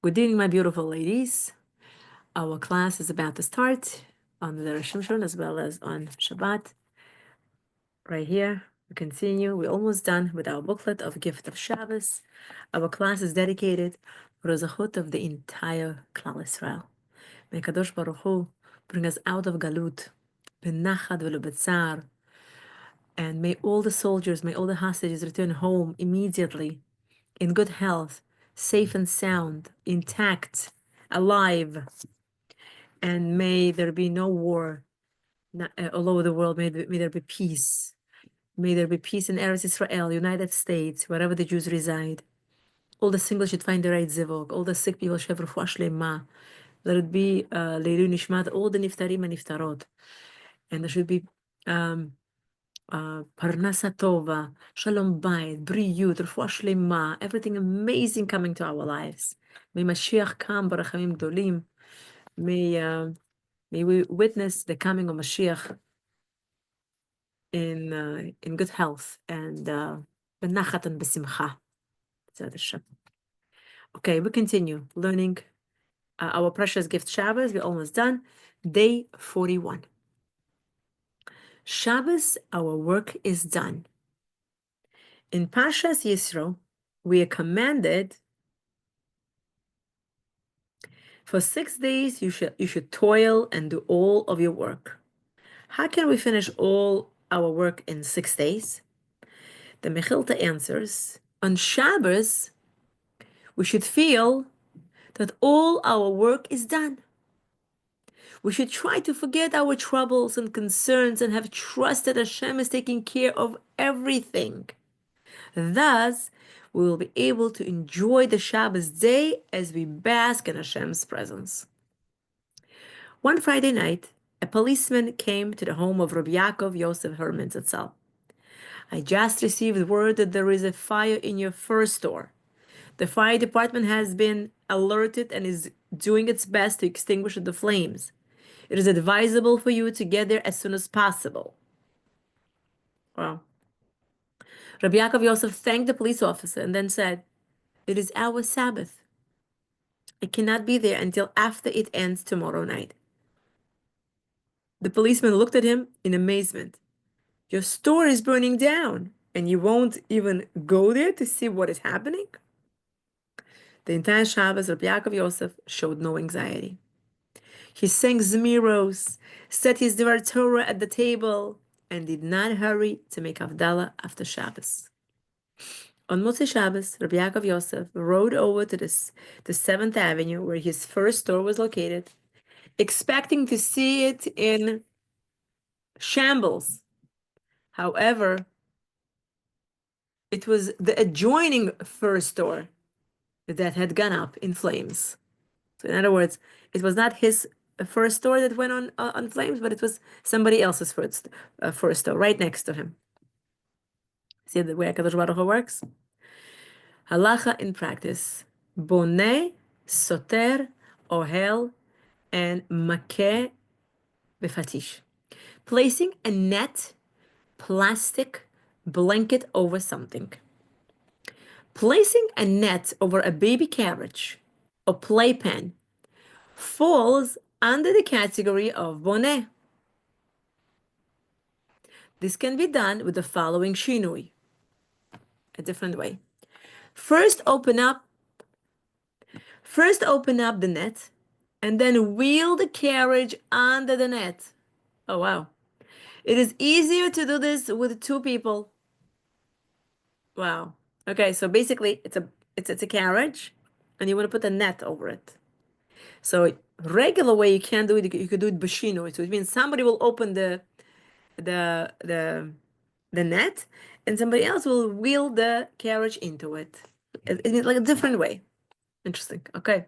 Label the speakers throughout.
Speaker 1: Good evening, my beautiful ladies. Our class is about to start on the Zera Shimshon as well as on Shabbat. Right here, we continue. We're almost done with our booklet of Gift of Shabbos. Our class is dedicated for the zechut of the entire Klal Israel. May Kadosh Baruch Hu bring us out of Galut, benachad v'lo b'tzar, and may all the soldiers, may all the hostages return home immediately, in good health, safe and sound, intact, alive. And may there be no war all over the world. May there be peace. May there be peace in Eretz Israel, United States, wherever the Jews reside. All the singles should find the right zivug. All the sick people should have refuah shlema. Let it be leilu nishmat, all the niftarim and niftarot. And there should be parnasa tova, shalom bayit, briyut, refuah shlema, everything amazing coming to our lives. May Mashiach come, barachamim gdolim. May we witness the coming of Mashiach in good health and benachat and besimcha. Okay, we continue learning our precious gift Shabbos. We're almost done. Day 41. Shabbos, our work is done. In Parshas Yisro, we are commanded for 6 days you should toil and do all of your work. How can we finish all our work in 6 days? The Mechilta answers, on Shabbos, we should feel that all our work is done. We should try to forget our troubles and concerns and have trust that Hashem is taking care of everything. Thus, we will be able to enjoy the Shabbos day as we bask in Hashem's presence. One Friday night, a policeman came to the home of Rabbi Yaakov Yosef Herman Zatzal. I just received word that there is a fire in your first store. The fire department has been alerted and is doing its best to extinguish the flames. It is advisable for you to get there as soon as possible. Wow. Rabbi Yaakov Yosef thanked the police officer and then said, it is our Sabbath. I cannot be there until after it ends tomorrow night. The policeman looked at him in amazement. Your store is burning down, and you won't even go there to see what is happening? The entire Shabbos, Rabbi Yaakov Yosef showed no anxiety. He sang Zmiros, said his Dvar Torah at the table, and did not hurry to make Havdalah after Shabbos. On Motzei Shabbos, Rabbi Yaakov Yosef rode over to the 7th Avenue, where his first store was located, expecting to see it in shambles. However, it was the adjoining first store that had gone up in flames. So in other words, it was not his first store that went on flames, but it was somebody else's first store right next to him. See the way HaKadosh Baruch Hu works? Halacha in practice. Boneh, soter, ohel, and makeh befatish. Placing a net, plastic blanket over something. Placing a net over a baby carriage or playpen falls under the category of boneh. This can be done with the following shinui, a different way. First open up the net and then wheel the carriage under the net. Oh, wow. It is easier to do this with 2 people. Wow. Okay, so basically it's a carriage and you want to put a net over it. So regular way you can't do it, you could do it b'shinui. So it means somebody will open the net and somebody else will wheel the carriage into it. It's like a different way. Interesting. Okay.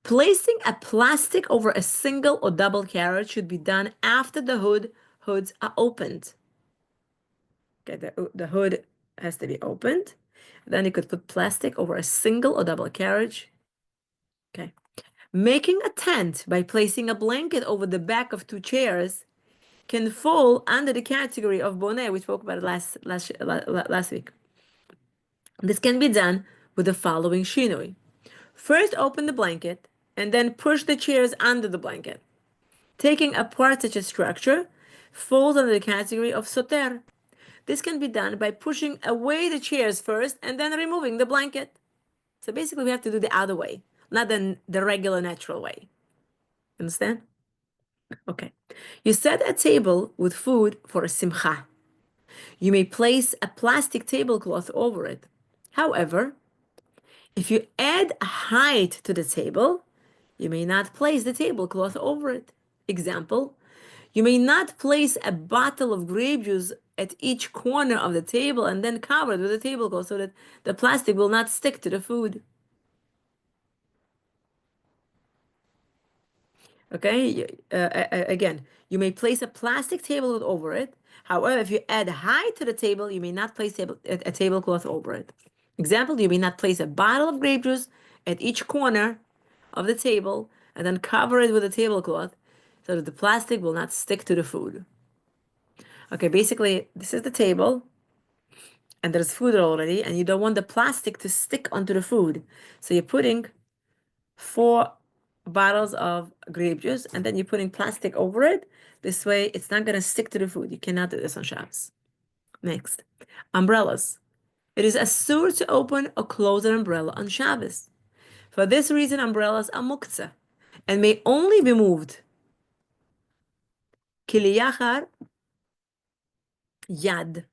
Speaker 1: Placing a plastic over a single or double carriage should be done after the hoods are opened. Okay, the hood has to be opened. Then you could put plastic over a single or double carriage. Okay. Making a tent by placing a blanket over the back of 2 chairs can fall under the category of boneh. We spoke about it last week. This can be done with the following shinui. First, open the blanket and then push the chairs under the blanket. Taking apart such a structure falls under the category of soter. This can be done by pushing away the chairs first and then removing the blanket. So basically, we have to do the other way, not the regular natural way. Understand? Okay. You set a table with food for a simcha. You may place a plastic tablecloth over it. However, if you add a height to the table, you may not place the tablecloth over it. Example, you may not place a bottle of grape juice at each corner of the table and then cover it with a tablecloth so that the plastic will not stick to the food. Okay, again, you may place a plastic tablecloth over it. However, if you add height to the table, you may not place a tablecloth over it. Example, you may not place a bottle of grape juice at each corner of the table and then cover it with a tablecloth so that the plastic will not stick to the food. Okay, basically, this is the table and there's food already, and you don't want the plastic to stick onto the food. So you're putting 4 bottles of grape juice, and then you're putting plastic over it. This way, it's not going to stick to the food. You cannot do this on Shabbos. Next, umbrellas. It is asur to open or close an umbrella on Shabbos. For this reason, umbrellas are muktzah and may only be moved kiliyachar yad.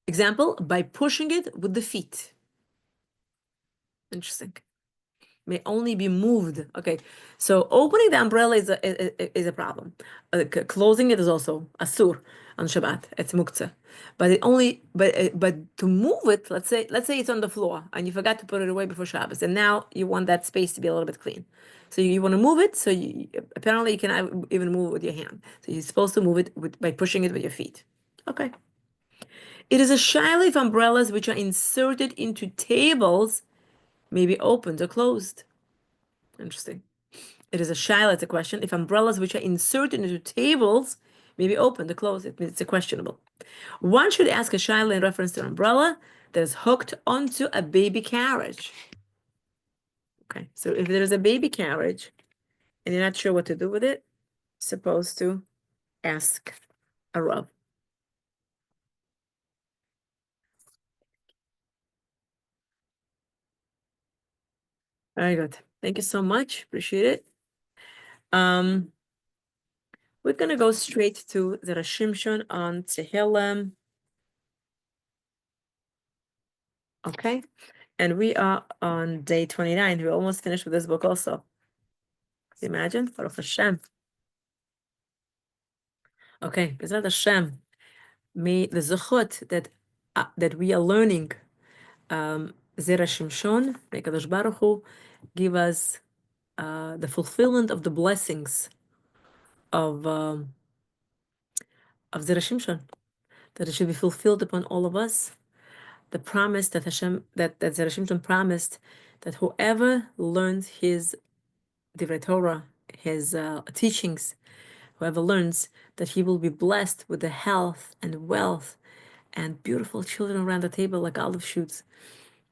Speaker 1: Example, by pushing it with the feet. Interesting. May only be moved. Okay, so opening the umbrella is a problem. Closing it is also asur on Shabbat. It's muktzah, but but to move it, let's say it's on the floor and you forgot to put it away before Shabbos, and now you want that space to be a little bit clean. So you want to move it. So apparently you can even move it with your hand. So you're supposed to move it by pushing it with your feet. Okay. It is a shaila if umbrellas which are inserted into tables may be opened or closed. Interesting. It is a shaila, it's a question. If umbrellas which are inserted into tables may be opened or closed, it's a questionable. One should ask a shaila in reference to an umbrella that is hooked onto a baby carriage. Okay, so if there is a baby carriage and you're not sure what to do with it, you're supposed to ask a rav. Very good. Thank you so much. Appreciate it. We're gonna go straight to Zera Shimshon on Tehillim. Okay, and we are on day 29. We're almost finished with this book also. Can you imagine? Baruch Hashem. Okay, Bezrat Hashem. May the zechut that we are learning, Zera Shimshon, may Kadosh Baruch Hu give us the fulfillment of the blessings of Zera Shimshon, that it should be fulfilled upon all of us. The promise that Hashem, that Zera Shimshon promised that whoever learns his Divrei Torah, his teachings, whoever learns, that he will be blessed with the health and wealth and beautiful children around the table like olive shoots.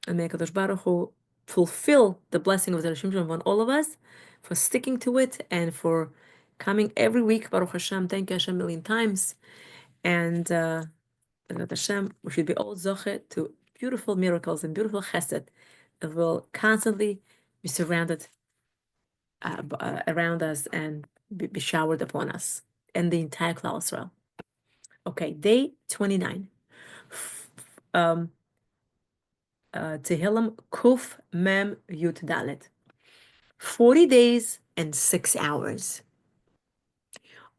Speaker 1: And may Kadosh Baruch Hu fulfill the blessing of Zera Shimshon on all of us for sticking to it and for coming every week. Baruch Hashem, thank you Hashem a million times. And Bezrat Hashem, we should be all zochet to beautiful miracles and beautiful chesed that will constantly be surrounded around us and be showered upon us and the entire Klal Yisrael. Okay, day 29. Tehillim Kuf Mem Yud Dalet. 40 days and 6 hours.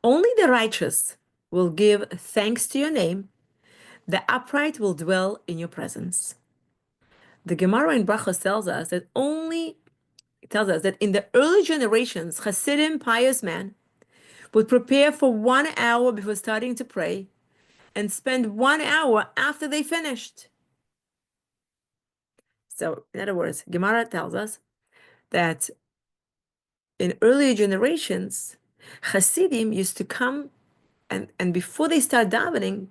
Speaker 1: Only the righteous will give thanks to your name. The upright will dwell in your presence. The Gemara in Brachos tells us that in the early generations, Hasidim, pious men, would prepare for 1 hour before starting to pray and spend 1 hour after they finished. So, in other words, Gemara tells us that in earlier generations, Hasidim used to come and before they start davening,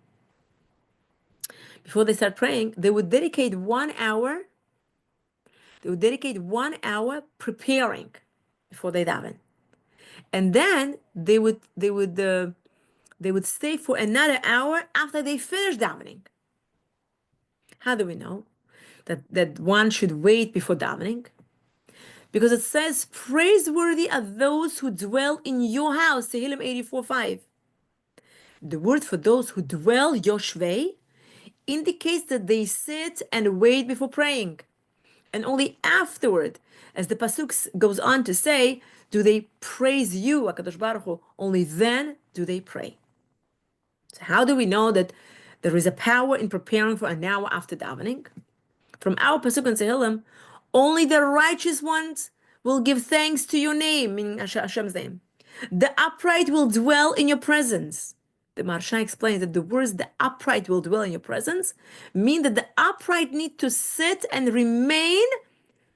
Speaker 1: before they start praying, they would dedicate 1 hour. They would dedicate 1 hour preparing before they daven, and then they would stay for another hour after they finish davening. How do we know that one should wait before davening? Because it says, "Praiseworthy are those who dwell in your house." Tehillim 84:5. The word for those who dwell, yoshvei, indicates that they sit and wait before praying. And only afterward, as the pasuk goes on to say, do they praise you, HaKadosh Baruch Hu. Only then do they pray. So how do we know that there is a power in preparing for an hour after davening? From our pasuk in Tehillim, only the righteous ones will give thanks to your name, meaning Hashem's name. The upright will dwell in your presence. The Maharsha explains that the words "the upright will dwell in your presence" mean that the upright need to sit and remain,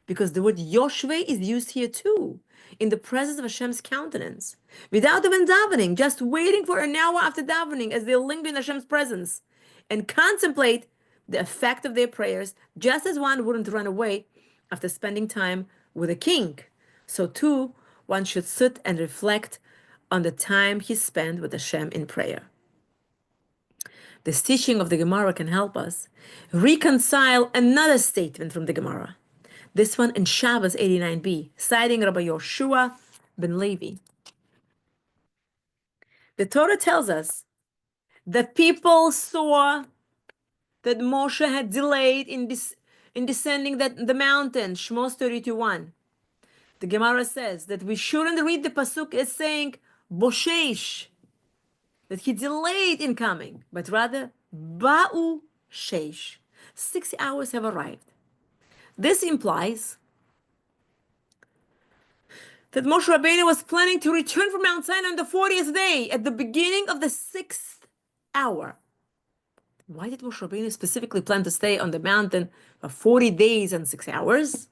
Speaker 1: because the word Yoshvei is used here too, in the presence of Hashem's countenance, without even davening, just waiting for an hour after davening as they linger in Hashem's presence and contemplate the effect of their prayers, just as one wouldn't run away after spending time with a king. So too, one should sit and reflect on the time he spent with Hashem in prayer. This teaching of the Gemara can help us reconcile another statement from the Gemara. This one in Shabbos 89b, citing Rabbi Yoshua ben Levi. The Torah tells us that people saw that Moshe had delayed in descending the mountain, Shmos 32:1. The Gemara says that we shouldn't read the pasuk as saying boshesh, that he delayed in coming, but rather ba'u sheish. 6 hours have arrived. This implies that Moshe Rabbeinu was planning to return from Mount Sinai on the 40th day, at the beginning of the 6th hour. Why did Moshe Rabbeinu specifically plan to stay on the mountain for 40 days and 6 hours?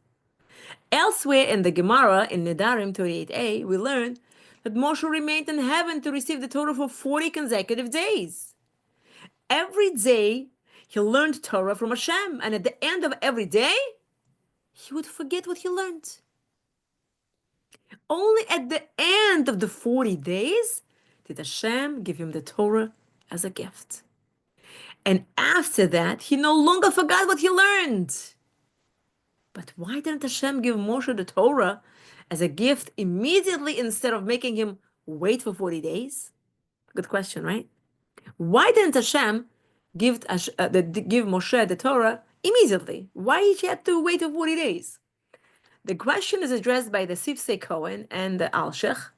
Speaker 1: Elsewhere in the Gemara, in Nedarim 38a, we learn that Moshe remained in heaven to receive the Torah for 40 consecutive days. Every day, he learned Torah from Hashem, and at the end of every day, he would forget what he learned. Only at the end of the 40 days did Hashem give him the Torah as a gift. And after that, he no longer forgot what he learned. But why didn't Hashem give Moshe the Torah as a gift immediately instead of making him wait for 40 days? Good question, right? Why didn't Hashem give Moshe the Torah immediately? Why he had to wait for 40 days? The question is addressed by the Sifsei Cohen and the Alshech,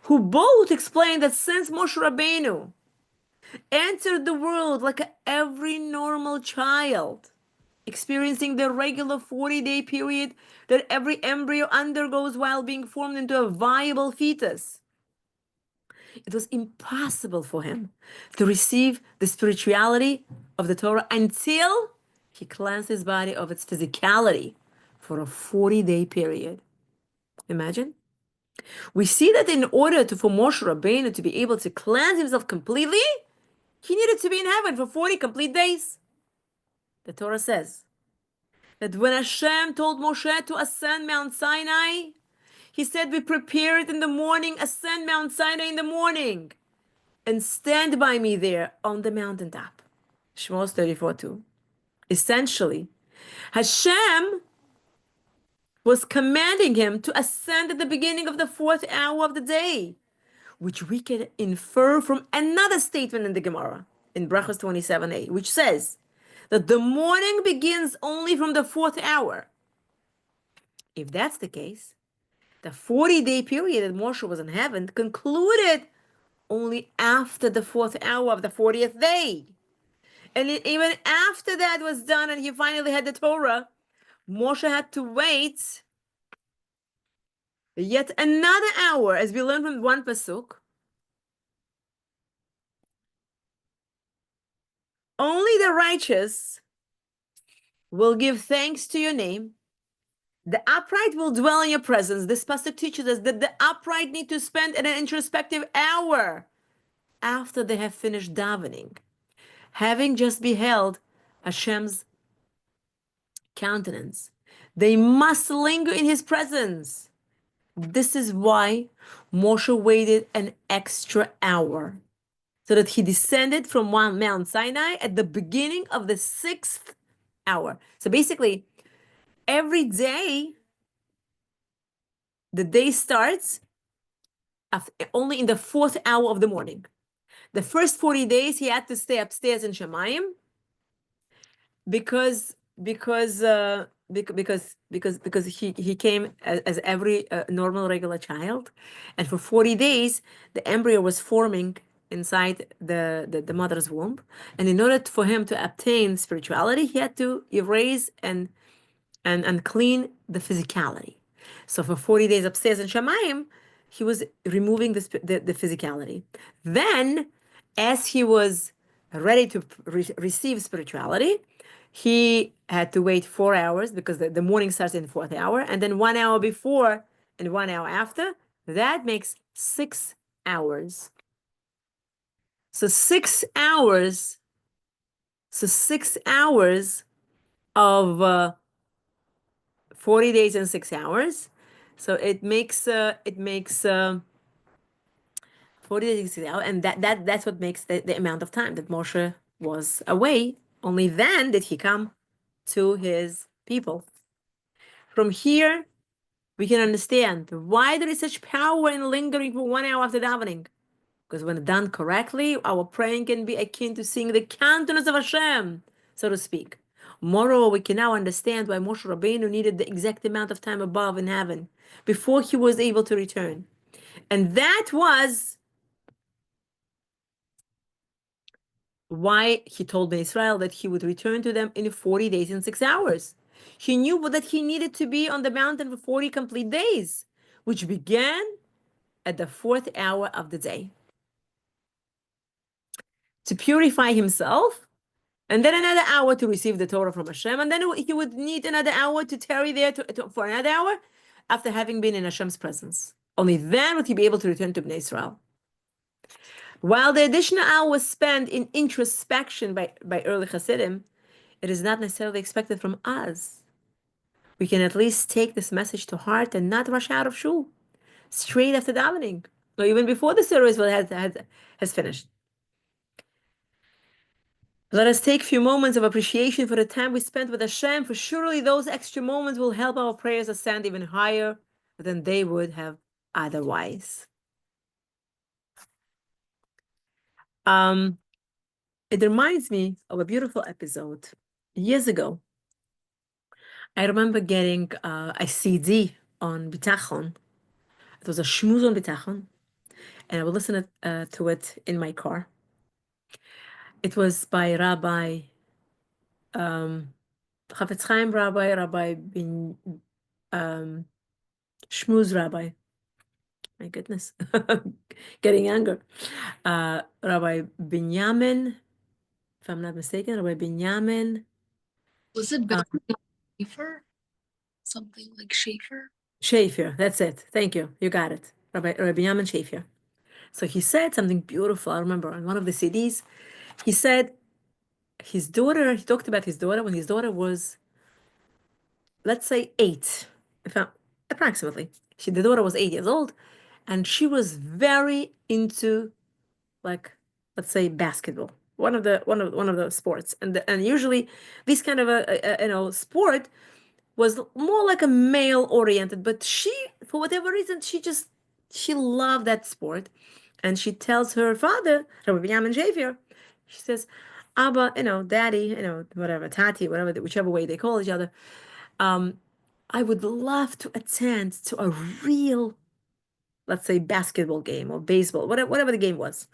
Speaker 1: who both explain that since Moshe Rabbeinu entered the world like every normal child, experiencing the regular 40-day period that every embryo undergoes while being formed into a viable fetus, it was impossible for him to receive the spirituality of the Torah until he cleansed his body of its physicality for a 40-day period. Imagine. We see that in order for Moshe Rabbeinu to be able to cleanse himself completely, he needed to be in heaven for 40 complete days. The Torah says that when Hashem told Moshe to ascend Mount Sinai, he said, "We prepared in the morning, ascend Mount Sinai in the morning, and stand by me there on the mountaintop." Shmos 34:2. Essentially, Hashem was commanding him to ascend at the beginning of the 4th hour of the day, which we can infer from another statement in the Gemara, in Brachos 27a, which says that the morning begins only from the 4th hour. If that's the case, the 40-day period that Moshe was in heaven concluded only after the 4th hour of the 40th day. And even after that was done and he finally had the Torah, Moshe had to wait yet another hour, as we learn from one pasuk. Only the righteous will give thanks to your name. The upright will dwell in your presence. This pasuk teaches us that the upright need to spend an introspective hour after they have finished davening, having just beheld Hashem's countenance They must linger in his presence. This is why Moshe waited an extra hour, so that he descended from Mount Sinai at the beginning of the 6th hour. So basically, every day, the day starts only in the 4th hour of the morning. The first 40 days, he had to stay upstairs in Shemayim because he came as every normal regular child, and for 40 days the embryo was forming inside the mother's womb, and in order for him to obtain spirituality, he had to erase and clean the physicality. So for 40 days upstairs in Shamayim, he was removing the physicality. Then, as he was ready to receive spirituality, he had to wait 4 hours because the morning starts in the 4th hour, and then 1 hour before and 1 hour after. That makes 6 hours. So 6 hours. So 6 hours of 40 days and 6 hours. So it makes 40 days and 6 hours, and that's what makes the amount of time that Moshe was away. Only then did he come to his people. From here, we can understand why there is such power in lingering for 1 hour after davening. Because when done correctly, our praying can be akin to seeing the countenance of Hashem, so to speak. Moreover, we can now understand why Moshe Rabbeinu needed the exact amount of time above in heaven before he was able to return. And that was why he told Israel that he would return to them in 40 days and 6 hours. He knew that he needed to be on the mountain for 40 complete days, which began at the 4th hour of the day, to purify himself, and then another hour to receive the Torah from Hashem, and then he would need another hour to tarry there for another hour after having been in Hashem's presence. Only then would he be able to return to Bnei Israel. While the additional hour was spent in introspection by early Hasidim, it is not necessarily expected from us. We can at least take this message to heart and not rush out of shul straight after davening, or even before the service has finished. Let us take a few moments of appreciation for the time we spent with Hashem, for surely those extra moments will help our prayers ascend even higher than they would have otherwise. It reminds me of a beautiful episode. Years ago, I remember getting a CD on Bitachon. It was a shmuz on Bitachon, and I would listen to it in my car. It was by Rabbi Chafetz Chaim Rabbi Bin Shmuz Rabbi. My goodness, getting younger. Rabbi Binyamin, if I'm not mistaken, Rabbi Binyamin.
Speaker 2: Was it Schaefer? Something like Schaefer?
Speaker 1: Schaefer, that's it. Thank you. You got it. Rabbi Binyamin Schaefer. So he said something beautiful. I remember on one of the CDs, he said his daughter, he talked about his daughter when his daughter was, let's say 8, approximately. The daughter was 8 years old, and she was very into, like, let's say basketball, one of the sports, and usually this kind of a sport was more like a male oriented, but she, for whatever reason, she loved that sport, and she tells her father, Rabbi Binyamin Xavier, she says, Abba, Daddy, whatever, Tati, whatever, whichever way they call each other, I would love to attend to a real, let's say, basketball game or baseball, whatever the game was.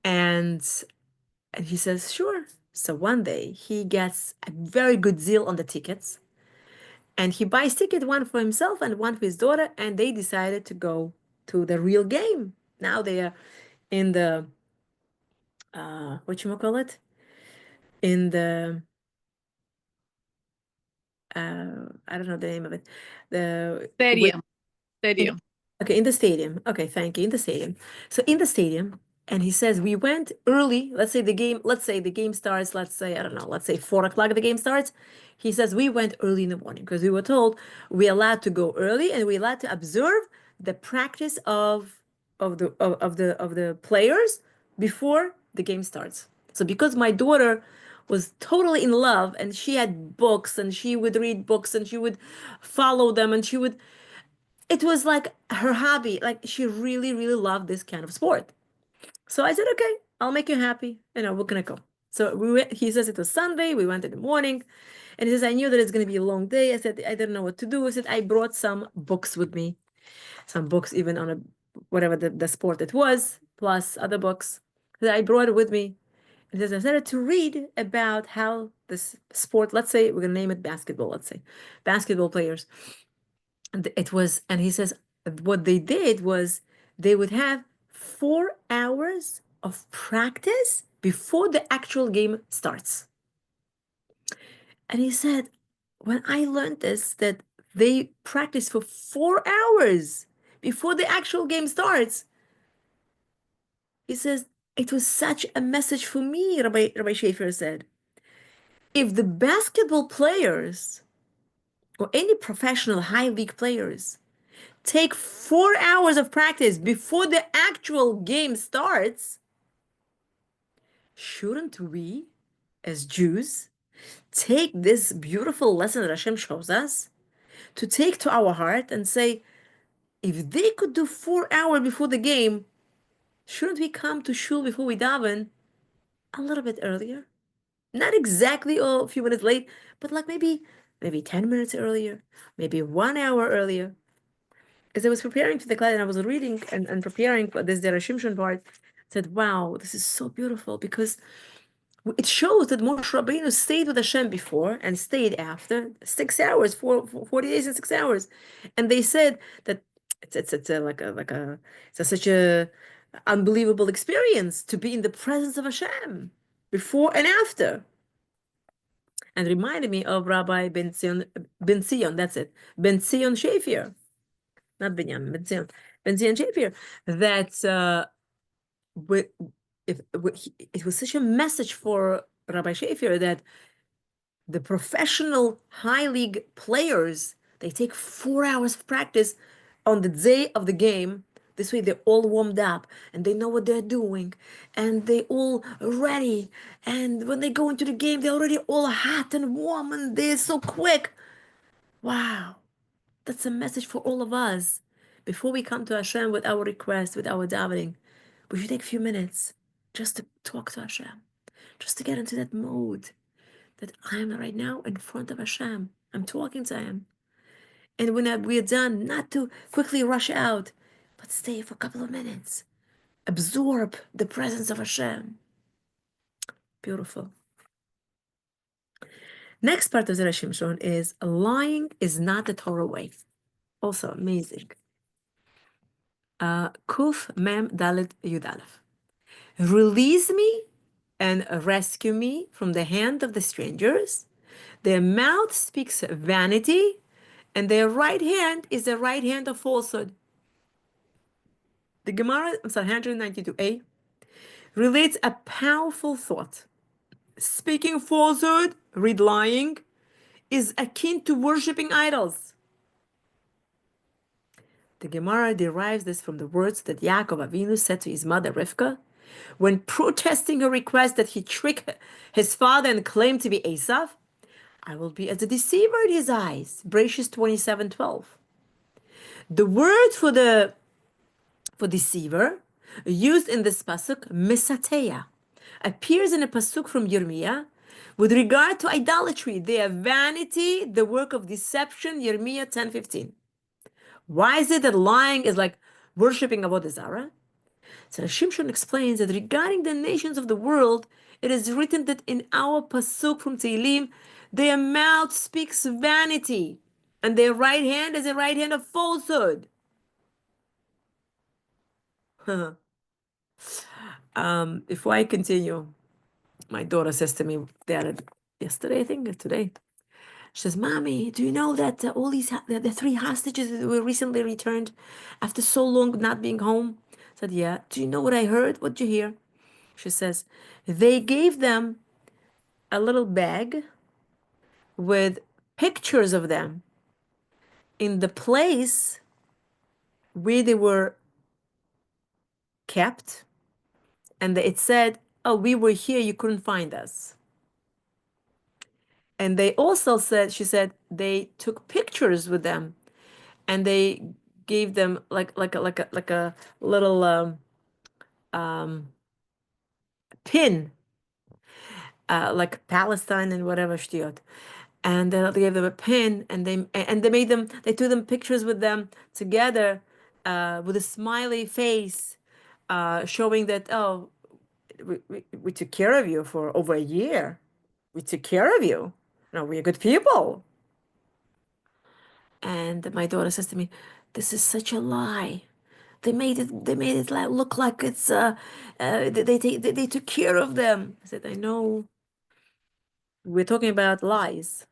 Speaker 1: And he says, sure. So one day he gets a very good deal on the tickets, and he buys ticket, one for himself and one for his daughter, and they decided to go to the real game. Now they are in the whatchamacallit? In the I don't know the name of it. The
Speaker 2: Stadium.
Speaker 1: okay, in the stadium. Okay, thank you. In the stadium. So in the stadium, And he says, we went early. Let's say the game starts, let's say, I don't know, let's say 4 o'clock the game starts. He says, we went early in the morning because we were told we're allowed to go early and we're allowed to observe the practice of the players before the game starts. So because my daughter was totally in love and she had books and she would read books and she would follow them and it was like her hobby. Like she really, really loved this kind of sport. So I said, okay, I'll make you happy. We're gonna go. So he says it was Sunday. We went in the morning. And he says, I knew that it's gonna be a long day. I said, I didn't know what to do. I said, I brought some books with me, some books even on whatever the sport it was, plus other books. I brought it with me. And he says, I started to read about how this sport, let's say we're gonna name it basketball, let's say, basketball players. And he says, what they did was they would have 4 hours of practice before the actual game starts. And he said, when I learned this, that they practice for 4 hours before the actual game starts, he says, it was such a message for me, Rabbi Schaefer said. If the basketball players or any professional high league players take 4 hours of practice before the actual game starts, shouldn't we, as Jews, take this beautiful lesson that Hashem shows us to take to our heart and say, if they could do 4 hours before the game, shouldn't we come to shul before we daven a little bit earlier? Not exactly a few minutes late, but like maybe 10 minutes earlier, maybe 1 hour earlier. As I was preparing for the class and I was reading and preparing for this Zera Shimshon part, I said, wow, this is so beautiful because it shows that Moshe Rabbeinu stayed with Hashem before and stayed after 6 hours, 40 days and 6 hours. And they said that it's such a unbelievable experience to be in the presence of Hashem before and after. And reminded me of Rabbi Ben Zion, that's it, Ben Zion Shafir, not Binyamin, Ben Zion Shafir, that it was such a message for Rabbi Shafir that the professional high league players, they take 4 hours of practice on the day of the game. This way they're all warmed up and they know what they're doing and they all ready. And when they go into the game, they're already all hot and warm and they're so quick. Wow. That's a message for all of us. Before we come to Hashem with our request, with our davening, we should take a few minutes just to talk to Hashem, just to get into that mode that I am right now in front of Hashem. I'm talking to Him. And when we're done, not to quickly rush out, but stay for a couple of minutes. Absorb the presence of Hashem. Beautiful. Next part of Zera Shimshon is lying is not the Torah way. Also amazing. Kuf Mem Dalet Yud Aleph. Release me and rescue me from the hand of the strangers. Their mouth speaks vanity, and their right hand is the right hand of falsehood. The Gemara, 192a, relates a powerful thought. Speaking falsehood, read lying, is akin to worshipping idols. The Gemara derives this from the words that Yaakov Avinu said to his mother Rivka when protesting her request that he trick his father and claim to be Esav. I will be as a deceiver in his eyes. Bereshis 27:12. The word for deceiver used in this pasuk, misateya, appears in a pasuk from Yirmiyah with regard to idolatry. They are vanity, the work of deception, Yirmiyah 10:15. Why is it that lying is like worshipping Avodah Zarah? So Shimshon explains that regarding the nations of the world, it is written that in our pasuk from Tehillim, their mouth speaks vanity, and their right hand is a right hand of falsehood. Before I continue, my daughter says to me, Dad, yesterday, I think, today, She says, Mommy, do you know that all the three hostages that were recently returned after so long not being home? I said, yeah. Do you know what I heard? What'd you hear? She says, they gave them a little bag with pictures of them in the place where they were kept. And it said, oh, we were here, you couldn't find us. And they also said, she said, they took pictures with them and they gave them like a little um, pin, like Palestine and whatever shtiyot. And they gave them a pin, and they made them. They took them pictures with them together, with a smiley face, showing that we took care of you for over a year. We took care of you. No, we're good people. And my daughter says to me, "This is such a lie. They made it look like it's they took care of them." I said, "I know. We're talking about lies.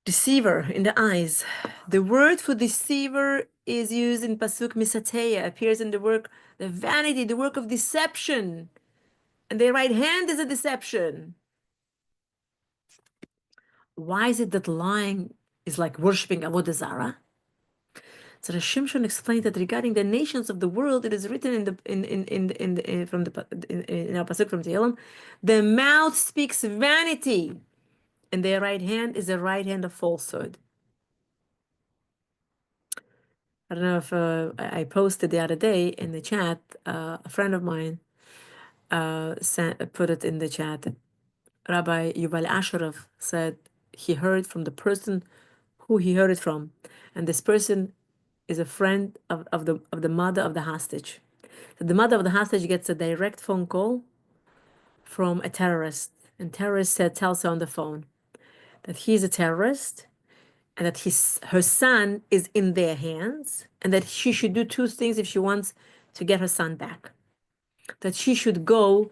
Speaker 1: Deceiver in the eyes. The word for deceiver is used in Pasuk Misateya, appears in the work, the vanity, the work of deception. And their right hand is a deception. Why is it that lying is like worshiping Avodah Zarah? Zera Shimshon explained that regarding the nations of the world, it is written from the in our pasuk from Tehillim, the mouth speaks vanity, and their right hand is the right hand of falsehood. I don't know if I posted the other day in the chat. A friend of mine put it in the chat. Rabbi Yuval Asherov said he heard from the person who he heard it from, and this person is a friend of the mother of the hostage. So the mother of the hostage gets a direct phone call from a terrorist, and terrorist tells her on the phone that he's a terrorist and that her son is in their hands, and that she should do two things if she wants to get her son back. That she should go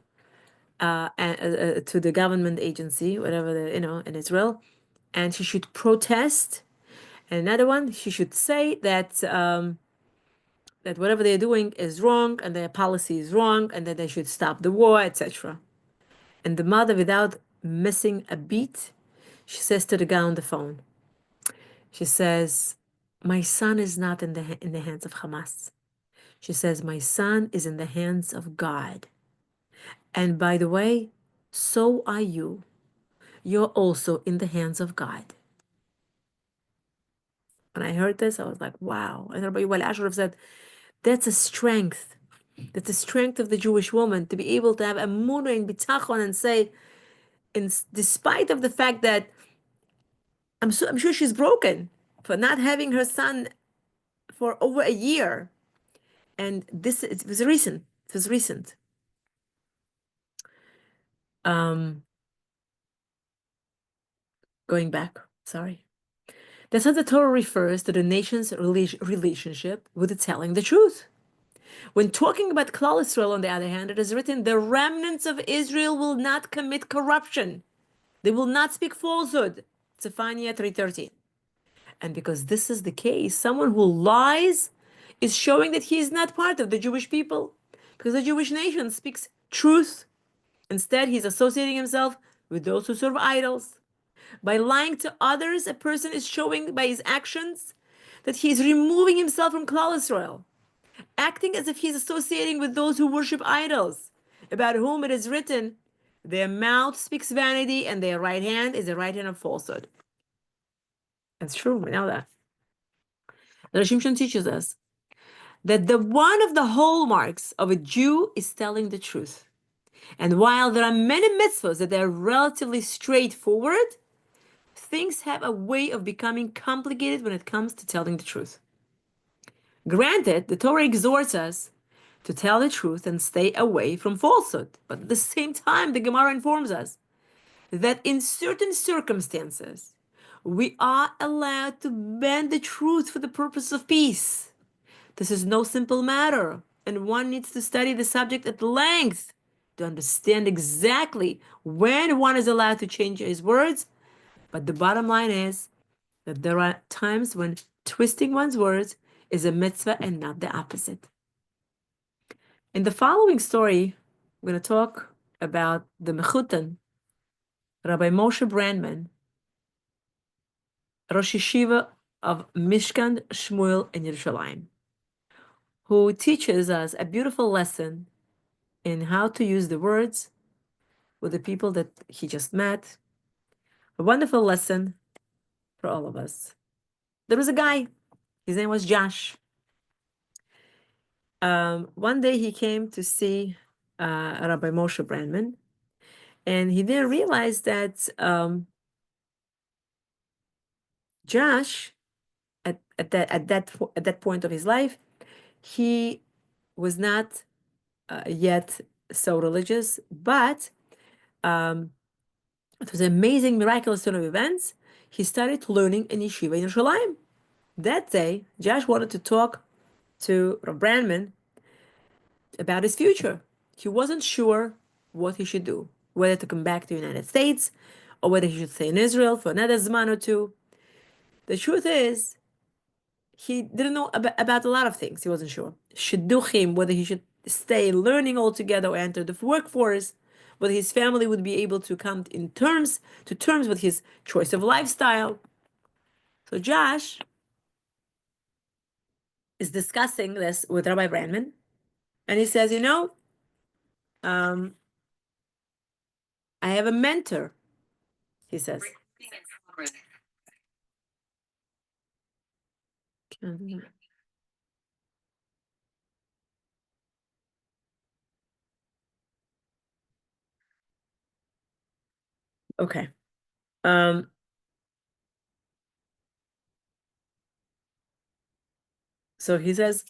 Speaker 1: to the government agency, whatever in Israel, and she should protest. And another one, she should say that whatever they're doing is wrong and their policy is wrong and that they should stop the war, etc. And the mother, without missing a beat, she says to the guy on the phone, she says, my son is not in the hands of Hamas. She says, my son is in the hands of God. And by the way, so are you. You're also in the hands of God. When I heard this, I was like, wow. And Rabbi Yuval Asherov said, that's a strength. That's the strength of the Jewish woman to be able to have emunah and bitachon and say, despite of the fact that I'm sure she's broken for not having her son for over a year. And it was recent. It was recent. Going back, sorry. That's how the Torah refers to the nation's relationship with telling the truth. When talking about Klal Yisrael, on the other hand, it is written, the remnants of Israel will not commit corruption. They will not speak falsehood. Zephaniah 3:13. And because this is the case, someone who lies is showing that he is not part of the Jewish people, because the Jewish nation speaks truth. Instead, he's associating himself with those who serve idols. By lying to others, a person is showing by his actions that he is removing himself from Klal Yisrael, acting as if he's associating with those who worship idols, about whom it is written, their mouth speaks vanity and their right hand is the right hand of falsehood. That's true, we know that. Zera Shimshon teaches us that one of the hallmarks of a Jew is telling the truth. And while there are many mitzvahs that are relatively straightforward, things have a way of becoming complicated when it comes to telling the truth. Granted, the Torah exhorts us to tell the truth and stay away from falsehood. But at the same time, the Gemara informs us that in certain circumstances, we are allowed to bend the truth for the purpose of peace. This is no simple matter, and one needs to study the subject at length to understand exactly when one is allowed to change his words But the bottom line is that there are times when twisting one's words is a mitzvah and not the opposite. In the following story, we're going to talk about the Mechutan, Rabbi Moshe Brandman, Rosh Yeshiva of Mishkan Shmuel in Yerushalayim, who teaches us a beautiful lesson in how to use the words with the people that he just met. A wonderful lesson for all of us. There was a guy, his name was Josh. One day he came to see Rabbi Moshe Brandman, and he didn't realize that Josh, at that point of his life, he was not yet so religious, but it was an amazing, miraculous turn of events. He started learning in yeshiva in Yerushalayim. That day, Josh wanted to talk to Rav Brandman about his future. He wasn't sure what he should do, whether to come back to the United States or whether he should stay in Israel for another Zman or two. The truth is, he didn't know about a lot of things. He wasn't sure. Shiduchim, whether he should stay learning altogether or enter the workforce, whether his family would be able to come to terms with his choice of lifestyle. So Josh is discussing this with Rabbi Brandman, and he says, I have a mentor, he says. Okay. So he says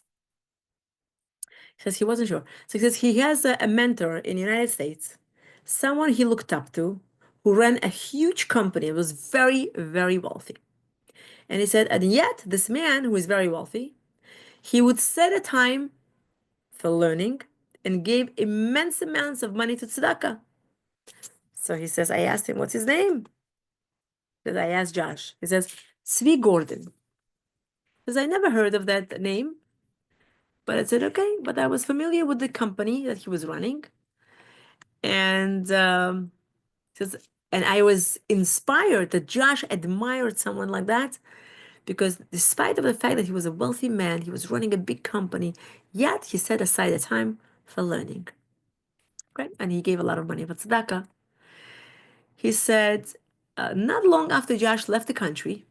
Speaker 1: he wasn't sure. So he says he has a mentor in the United States, someone he looked up to, who ran a huge company and was very, very wealthy. And he said, and yet this man who is very wealthy, he would set a time for learning and gave immense amounts of money to tzedakah. So he says, I asked him, what's his name? I asked Josh. He says, Tzvi Gordon. Because I never heard of that name. But I said, okay, but I was familiar with the company that he was running. And says, and I was inspired that Josh admired someone like that, because despite of the fact that he was a wealthy man, he was running a big company, yet he set aside a time for learning. Okay? And he gave a lot of money for tzedakah. He said, not long after Josh left the country,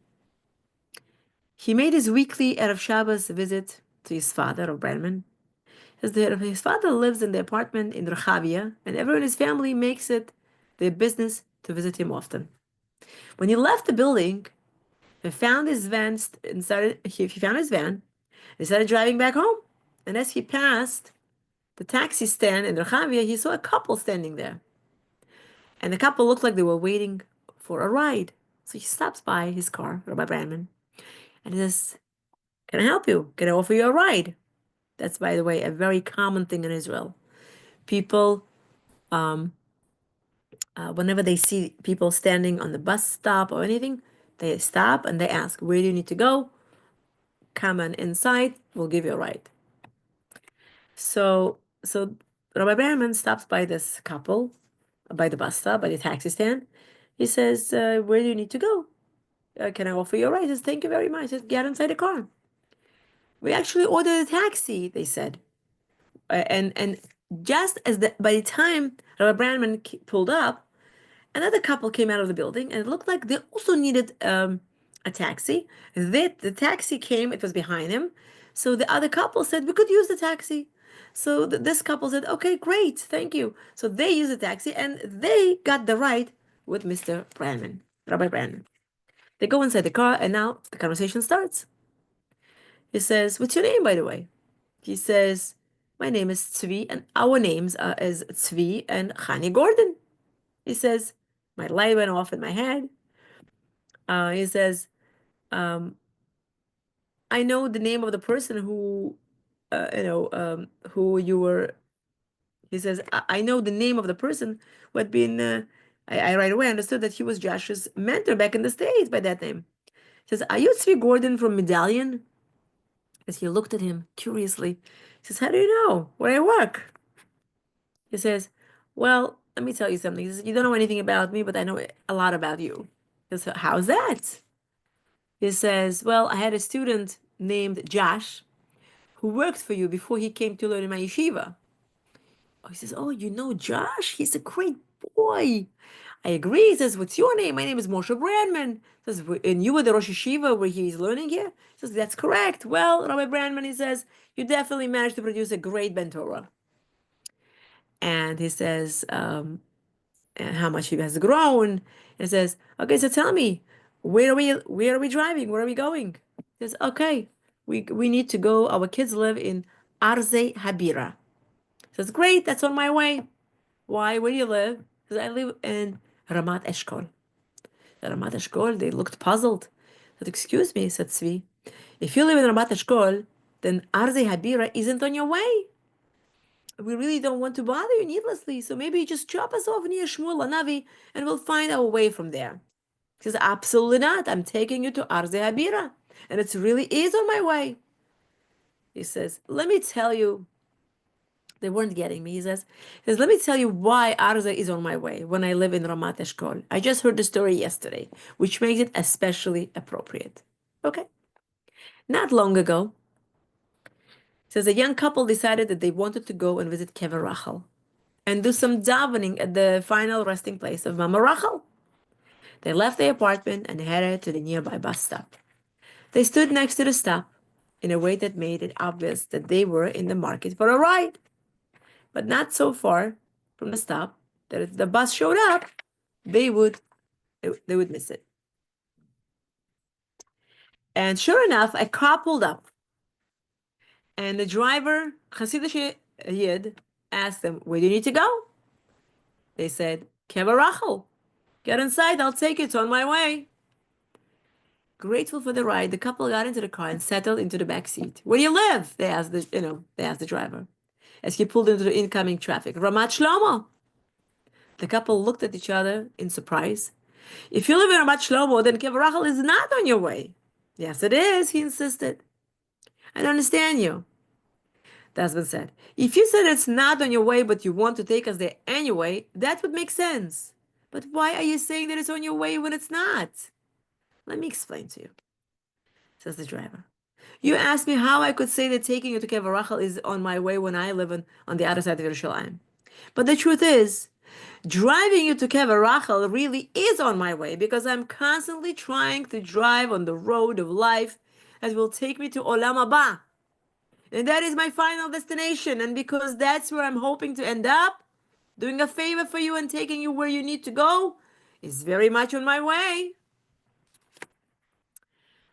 Speaker 1: he made his weekly Erev Shabbos visit to his father, of Brandman. His father lives in the apartment in Rehavia, and everyone in his family makes it their business to visit him often. When he left the building, he found his van and started driving back home. And as he passed the taxi stand in Rehavia, he saw a couple standing there. And the couple looked like they were waiting for a ride. So he stops by his car, Rabbi Brandman, and he says, can I help you? Can I offer you a ride? That's, by the way, a very common thing in Israel. People, whenever they see people standing on the bus stop or anything, they stop and they ask, where do you need to go? Come on inside, we'll give you a ride. So Rabbi Brandman stops by this couple, by the bus stop, by the taxi stand. He says, where do you need to go? Can I offer you a ride? He says, thank you very much. He says, get inside the car. We actually ordered a taxi, they said. And just as by the time Rabbi Brandman pulled up, another couple came out of the building, and it looked like they also needed a taxi. The taxi came, it was behind him. So the other couple said, we could use the taxi. So this couple said, okay, great, thank you. So they used the taxi, and they got the ride with Mr. Brandman, Rabbi Brandman. They go inside the car, and now the conversation starts. He says, what's your name, by the way? He says, my name is Tzvi, and our names are as Tzvi and Chani Gordon. He says, my light went off in my head. He says, I know the name of the person who you were. He says, I know the name of the person who had been I right away understood that he was Josh's mentor back in the States by that name. He says, "Are you Tzvi Gordon from Medallion?" As he looked at him curiously, he says, "How do you know where I work?" He says, "Well, let me tell you something." He says, "You don't know anything about me, but I know a lot about you." He says, "How's that?" He says, "Well, I had a student named Josh who worked for you before he came to learn in my yeshiva." Oh, he says, "Oh, you know Josh? He's a great boy." I agree. He says, "What's your name?" "My name is Moshe Brandman." He says, "And you were the Rosh Yeshiva where he's learning here?" He says, "That's correct." "Well, Rabbi Brandman," he says, "you definitely managed to produce a great Ben Torah." And he says, and how much he has grown. And says, "Okay, so tell me, where are we driving? Where are we going?" He says, "Okay, we need to go. Our kids live in Arze Habira." He says, "Great, that's on my way." "Why? Where do you live?" He says, "I live in Ramat Eshkol." The Ramat Eshkol, they looked puzzled. I said, "Excuse me," said Tzvi. "If you live in Ramat Eshkol, then Arze Habira isn't on your way. We really don't want to bother you needlessly, so maybe just drop us off near Shmuel Navi and we'll find our way from there." He says, "Absolutely not. I'm taking you to Arze Habira, and it really is on my way." He says, "Let me tell you," they weren't getting me. He says, "Let me tell you why Arze is on my way when I live in Ramat Eshkol. I just heard the story yesterday, which makes it especially appropriate." Okay. Not long ago, says a young couple decided that they wanted to go and visit Kever Rachel and do some davening at the final resting place of Mama Rachel. They left the apartment and headed to the nearby bus stop. They stood next to the stop in a way that made it obvious that they were in the market for a ride, but not so far from the stop that if the bus showed up, they would they would miss it. And sure enough, a car pulled up, and the driver, Hasidic Yid, asked them, "Where do you need to go?" They said, "Kever Rachel. Get inside, I'll take you. It's on my way." Grateful for the ride, the couple got into the car and settled into the back seat. "Where do you live?" They asked the driver as he pulled into the incoming traffic. "Ramat Shlomo." The couple looked at each other in surprise. "If you live in Ramat Shlomo, then Kever Rachel is not on your way." "Yes, it is," he insisted. "I don't understand you." The husband said, "If you said it's not on your way, but you want to take us there anyway, that would make sense. But why are you saying that it's on your way when it's not?" "Let me explain to you," says the driver. "You asked me how I could say that taking you to Kever Rachel is on my way when I live on the other side of Yerushalayim. But the truth is, driving you to Kever Rachel really is on my way because I'm constantly trying to drive on the road of life that will take me to Olam Haba. And that is my final destination. And because that's where I'm hoping to end up, doing a favor for you and taking you where you need to go is very much on my way."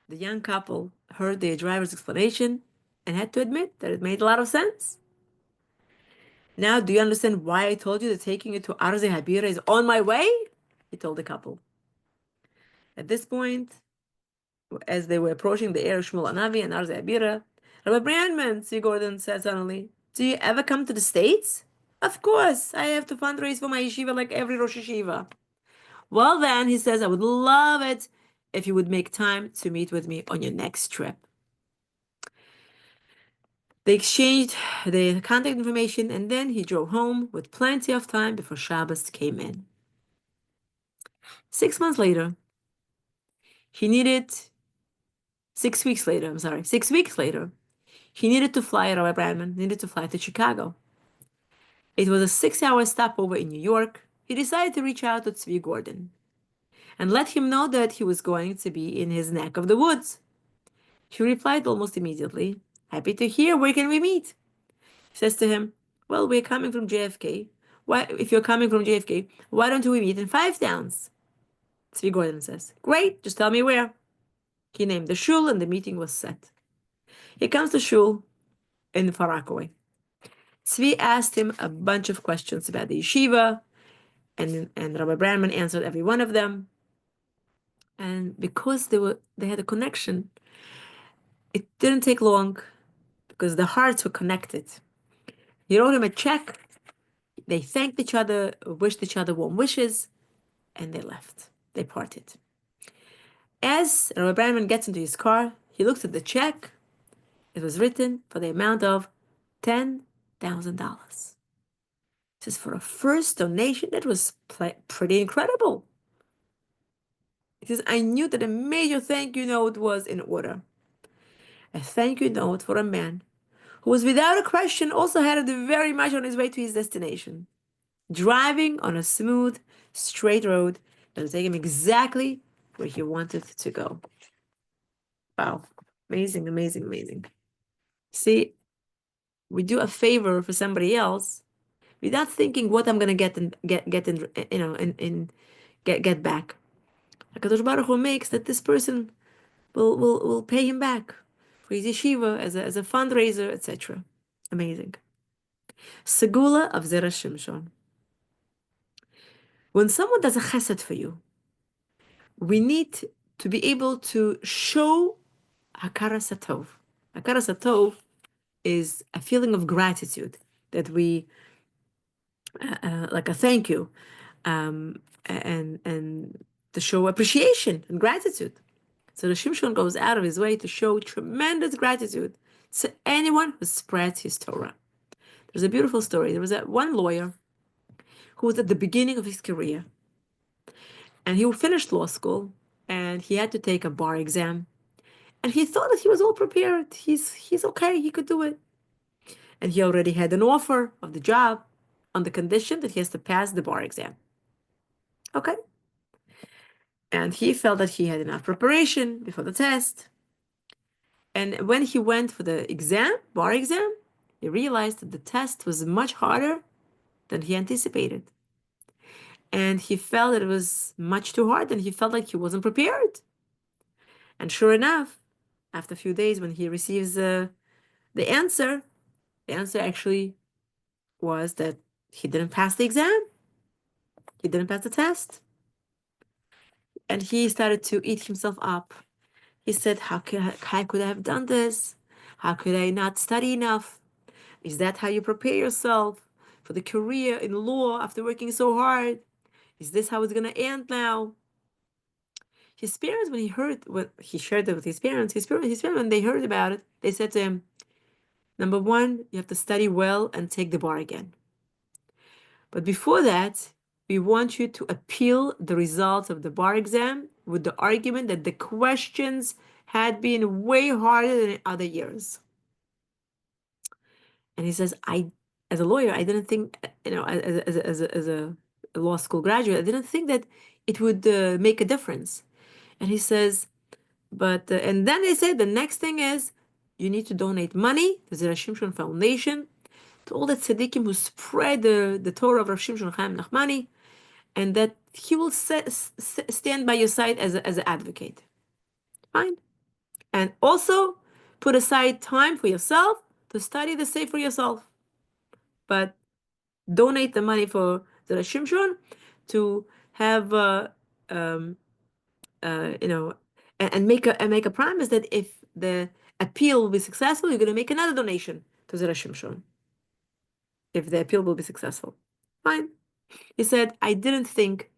Speaker 1: The young couple heard the driver's explanation and had to admit that it made a lot of sense. "Now, do you understand why I told you that taking you to Arze Habira is on my way?" he told the couple. At this point, as they were approaching the air of Shmuel Anavi and Arze Habira, "Rabbi Brandman," C. Gordon said suddenly, "do you ever come to the States?" "Of course, I have to fundraise for my yeshiva like every Rosh Yeshiva." "Well then," he says, "I would love it if you would make time to meet with me on your next trip." They exchanged the contact information, and then he drove home with plenty of time before Shabbos came in. 6 months later, he needed, 6 weeks later, I'm sorry, 6 weeks later, he needed to fly, Rabbi Brandman needed to fly to Chicago. It was a 6-hour stopover in New York. He decided to reach out to Tzvi Gordon and let him know that he was going to be in his neck of the woods. He replied almost immediately, "Happy to hear, where can we meet?" He says to him, "Well, we're coming from JFK. If you're coming from JFK, why don't we meet in Five Towns?" Tzvi Gordon says, "Great, just tell me where." He named the shul and the meeting was set. He comes to shul in Far Rockaway. Tzvi asked him a bunch of questions about the yeshiva, and Rabbi Brandman answered every one of them. And because they had a connection, it didn't take long because the hearts were connected. He wrote him a check. They thanked each other, wished each other warm wishes, and they left. They parted. As Rabbi Brandman gets into his car, he looks at the check. It was written for the amount of $10,000. This is for a first donation. That was pretty incredible. He says, I knew that a major thank you note was in order. A thank you note for a man who was without a question also headed very much on his way to his destination, driving on a smooth, straight road that would take him exactly where he wanted to go. Wow. Amazing, amazing, amazing. See, we do a favor for somebody else without thinking what I'm gonna get in, get back. HaKadosh Baruch Hu makes that this person will pay him back for his yeshiva as a fundraiser, etc. Amazing. Segula of Zera Shimshon. When someone does a chesed for you, we need to be able to show hakara satov. Hakara satov is a feeling of gratitude that we, like a thank you, and to show appreciation and gratitude. So the Shimshon goes out of his way to show tremendous gratitude to anyone who spreads his Torah. There's a beautiful story. There was one lawyer who was at the beginning of his career, and he finished law school, and he had to take a bar exam, and he thought that he was all prepared. He's okay. He could do it, and he already had an offer of the job on the condition that he has to pass the bar exam. Okay. And he felt that he had enough preparation before the test. And when he went for the exam, bar exam, he realized that the test was much harder than he anticipated. And he felt that it was much too hard, and he felt like he wasn't prepared. And sure enough, after a few days, when he receives the answer actually was that he didn't pass the exam. He didn't pass the test. And he started to eat himself up. He said, how could I have done this? How could I not study enough? Is that how you prepare yourself for the career in law after working so hard? Is this how it's going to end now? His parents, when he shared it with his parents, when they heard about it, they said to him, number one, you have to study well and take the bar again. But before that, we want you to appeal the results of the bar exam with the argument that the questions had been way harder than in other years. And he says, as a lawyer, I didn't think, as a law school graduate, I didn't think that it would make a difference. And he says, and then they said the next thing is, you need to donate money to the Zera Shimshon Foundation, to all the tzaddikim who spread the Torah of Rav Shimshon Chaim Nachmani, and that he will stand by your side as an advocate. Fine. And also put aside time for yourself to study the Sefer yourself. But donate the money for the Shimshon to have, and make a promise that if the appeal will be successful, you're going to make another donation to Zera Shimshon. If the appeal will be successful. Fine. He said, I didn't think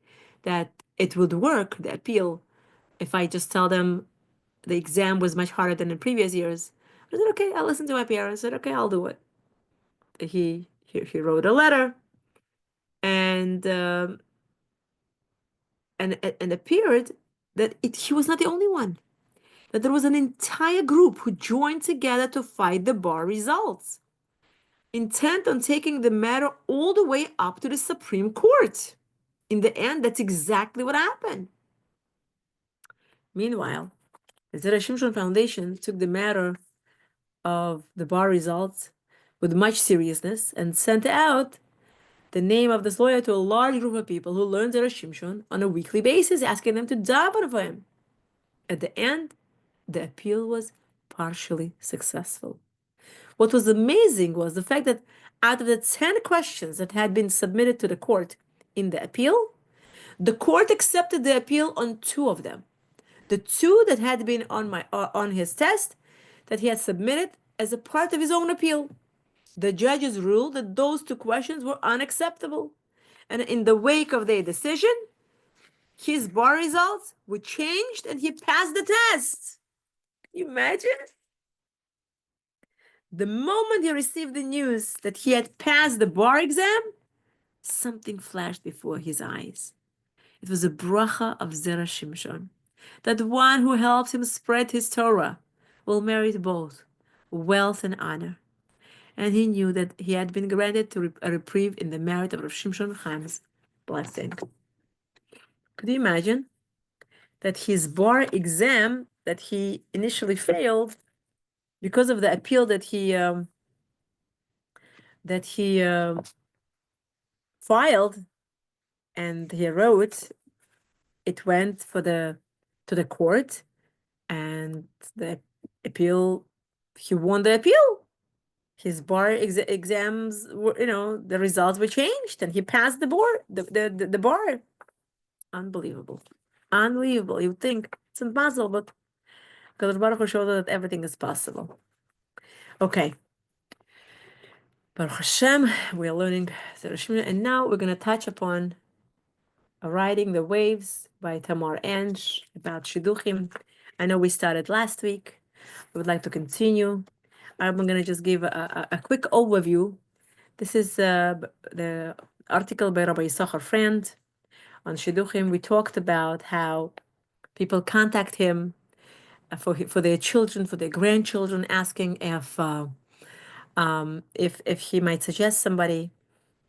Speaker 1: that it would work, the appeal, if I just tell them the exam was much harder than in previous years. I said, okay, I'll listen to my parents. I said, okay, I'll do it. He wrote a letter and appeared that he was not the only one. That there was an entire group who joined together to fight the bar results, intent on taking the matter all the way up to the Supreme Court. In the end, that's exactly what happened. Meanwhile, the Zera Shimshon Foundation took the matter of the bar results with much seriousness and sent out the name of this lawyer to a large group of people who learned Zera Shimshon on a weekly basis, asking them to daven for him. At the end, the appeal was partially successful. What was amazing was the fact that out of the 10 questions that had been submitted to the court in the appeal, the court accepted the appeal on 2 of them. The 2 that had been on his test that he had submitted as a part of his own appeal. The judges ruled that those 2 questions were unacceptable. And in the wake of their decision, his bar results were changed and he passed the test. Can you imagine? The moment he received the news that he had passed the bar exam, something flashed before his eyes. It was a bracha of Zera Shimshon, that one who helps him spread his Torah will merit both wealth and honor. And he knew that he had been granted to a reprieve in the merit of Rav Shimshon Chaim's blessing. Could you imagine that his bar exam that he initially failed because of the appeal that he filed and he wrote, it went to the court, and the appeal, he won the appeal. His bar exams were, the results were changed, and he passed the bar. Unbelievable, unbelievable. You would think it's impossible, but because Baruch Hu showed that everything is possible. Okay. Baruch Hashem, we are learning Zera Shimshon, and now we're going to touch upon Riding the Waves by Tamar Ange about Shiduchim. I know we started last week. We would like to continue. I'm going to just give a quick overview. This is the article by Rabbi Yisachar Friend on Shiduchim. We talked about how people contact him for their children, for their grandchildren, asking if he might suggest somebody,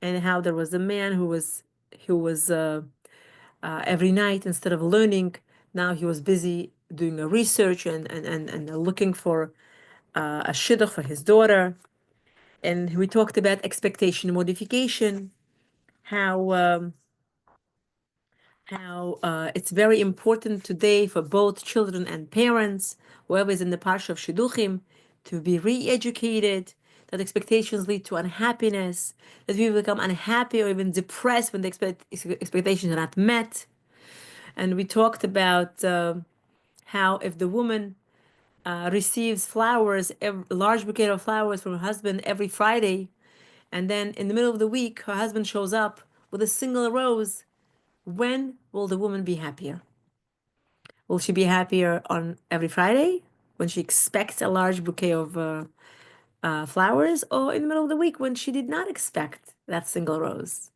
Speaker 1: and how there was a man who was every night, instead of learning, now he was busy doing a research and looking for a shidduch for his daughter. And we talked about expectation modification, how it's very important today for both children and parents, whoever is in the parsha of Shiduchim, to be re-educated, that expectations lead to unhappiness, that we become unhappy or even depressed when the expectations are not met. And we talked about how if the woman receives flowers, a large bouquet of flowers from her husband every Friday, and then in the middle of the week, her husband shows up with a single rose, when will the woman be happier? Will she be happier on every Friday when she expects a large bouquet of flowers, or in the middle of the week when she did not expect that single rose?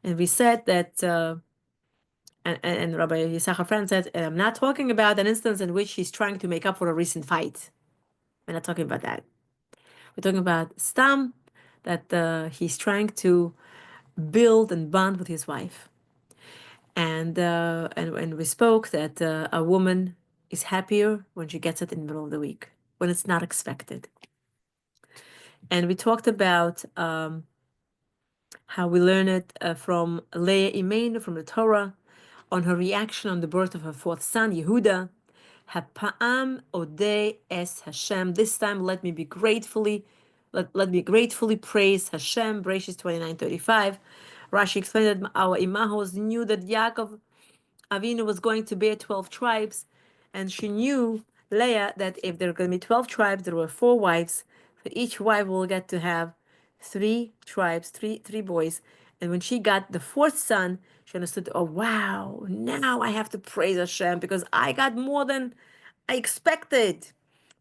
Speaker 1: And we said that, and Rabbi Yisachar Friend said, I'm not talking about an instance in which he's trying to make up for a recent fight. We're not talking about that. We're talking about Stam, that he's trying to build and bond with his wife. And we spoke that a woman is happier when she gets it in the middle of the week, when it's not expected. And we talked about how we learn it from Leah Imeinu from the Torah on her reaction on the birth of her fourth son, Yehuda. Hapa'am odeh es Hashem. This time, let me gratefully praise Hashem. Bereshit 29:35. Rashi explained that our imahos knew that Yaakov Avinu was going to bear 12 tribes, and she knew, Leah, that if there were going to be 12 tribes, there were 4 wives. So each wife will get to have 3 tribes, three boys. And when she got the 4th son, she understood, oh wow, now I have to praise Hashem because I got more than I expected.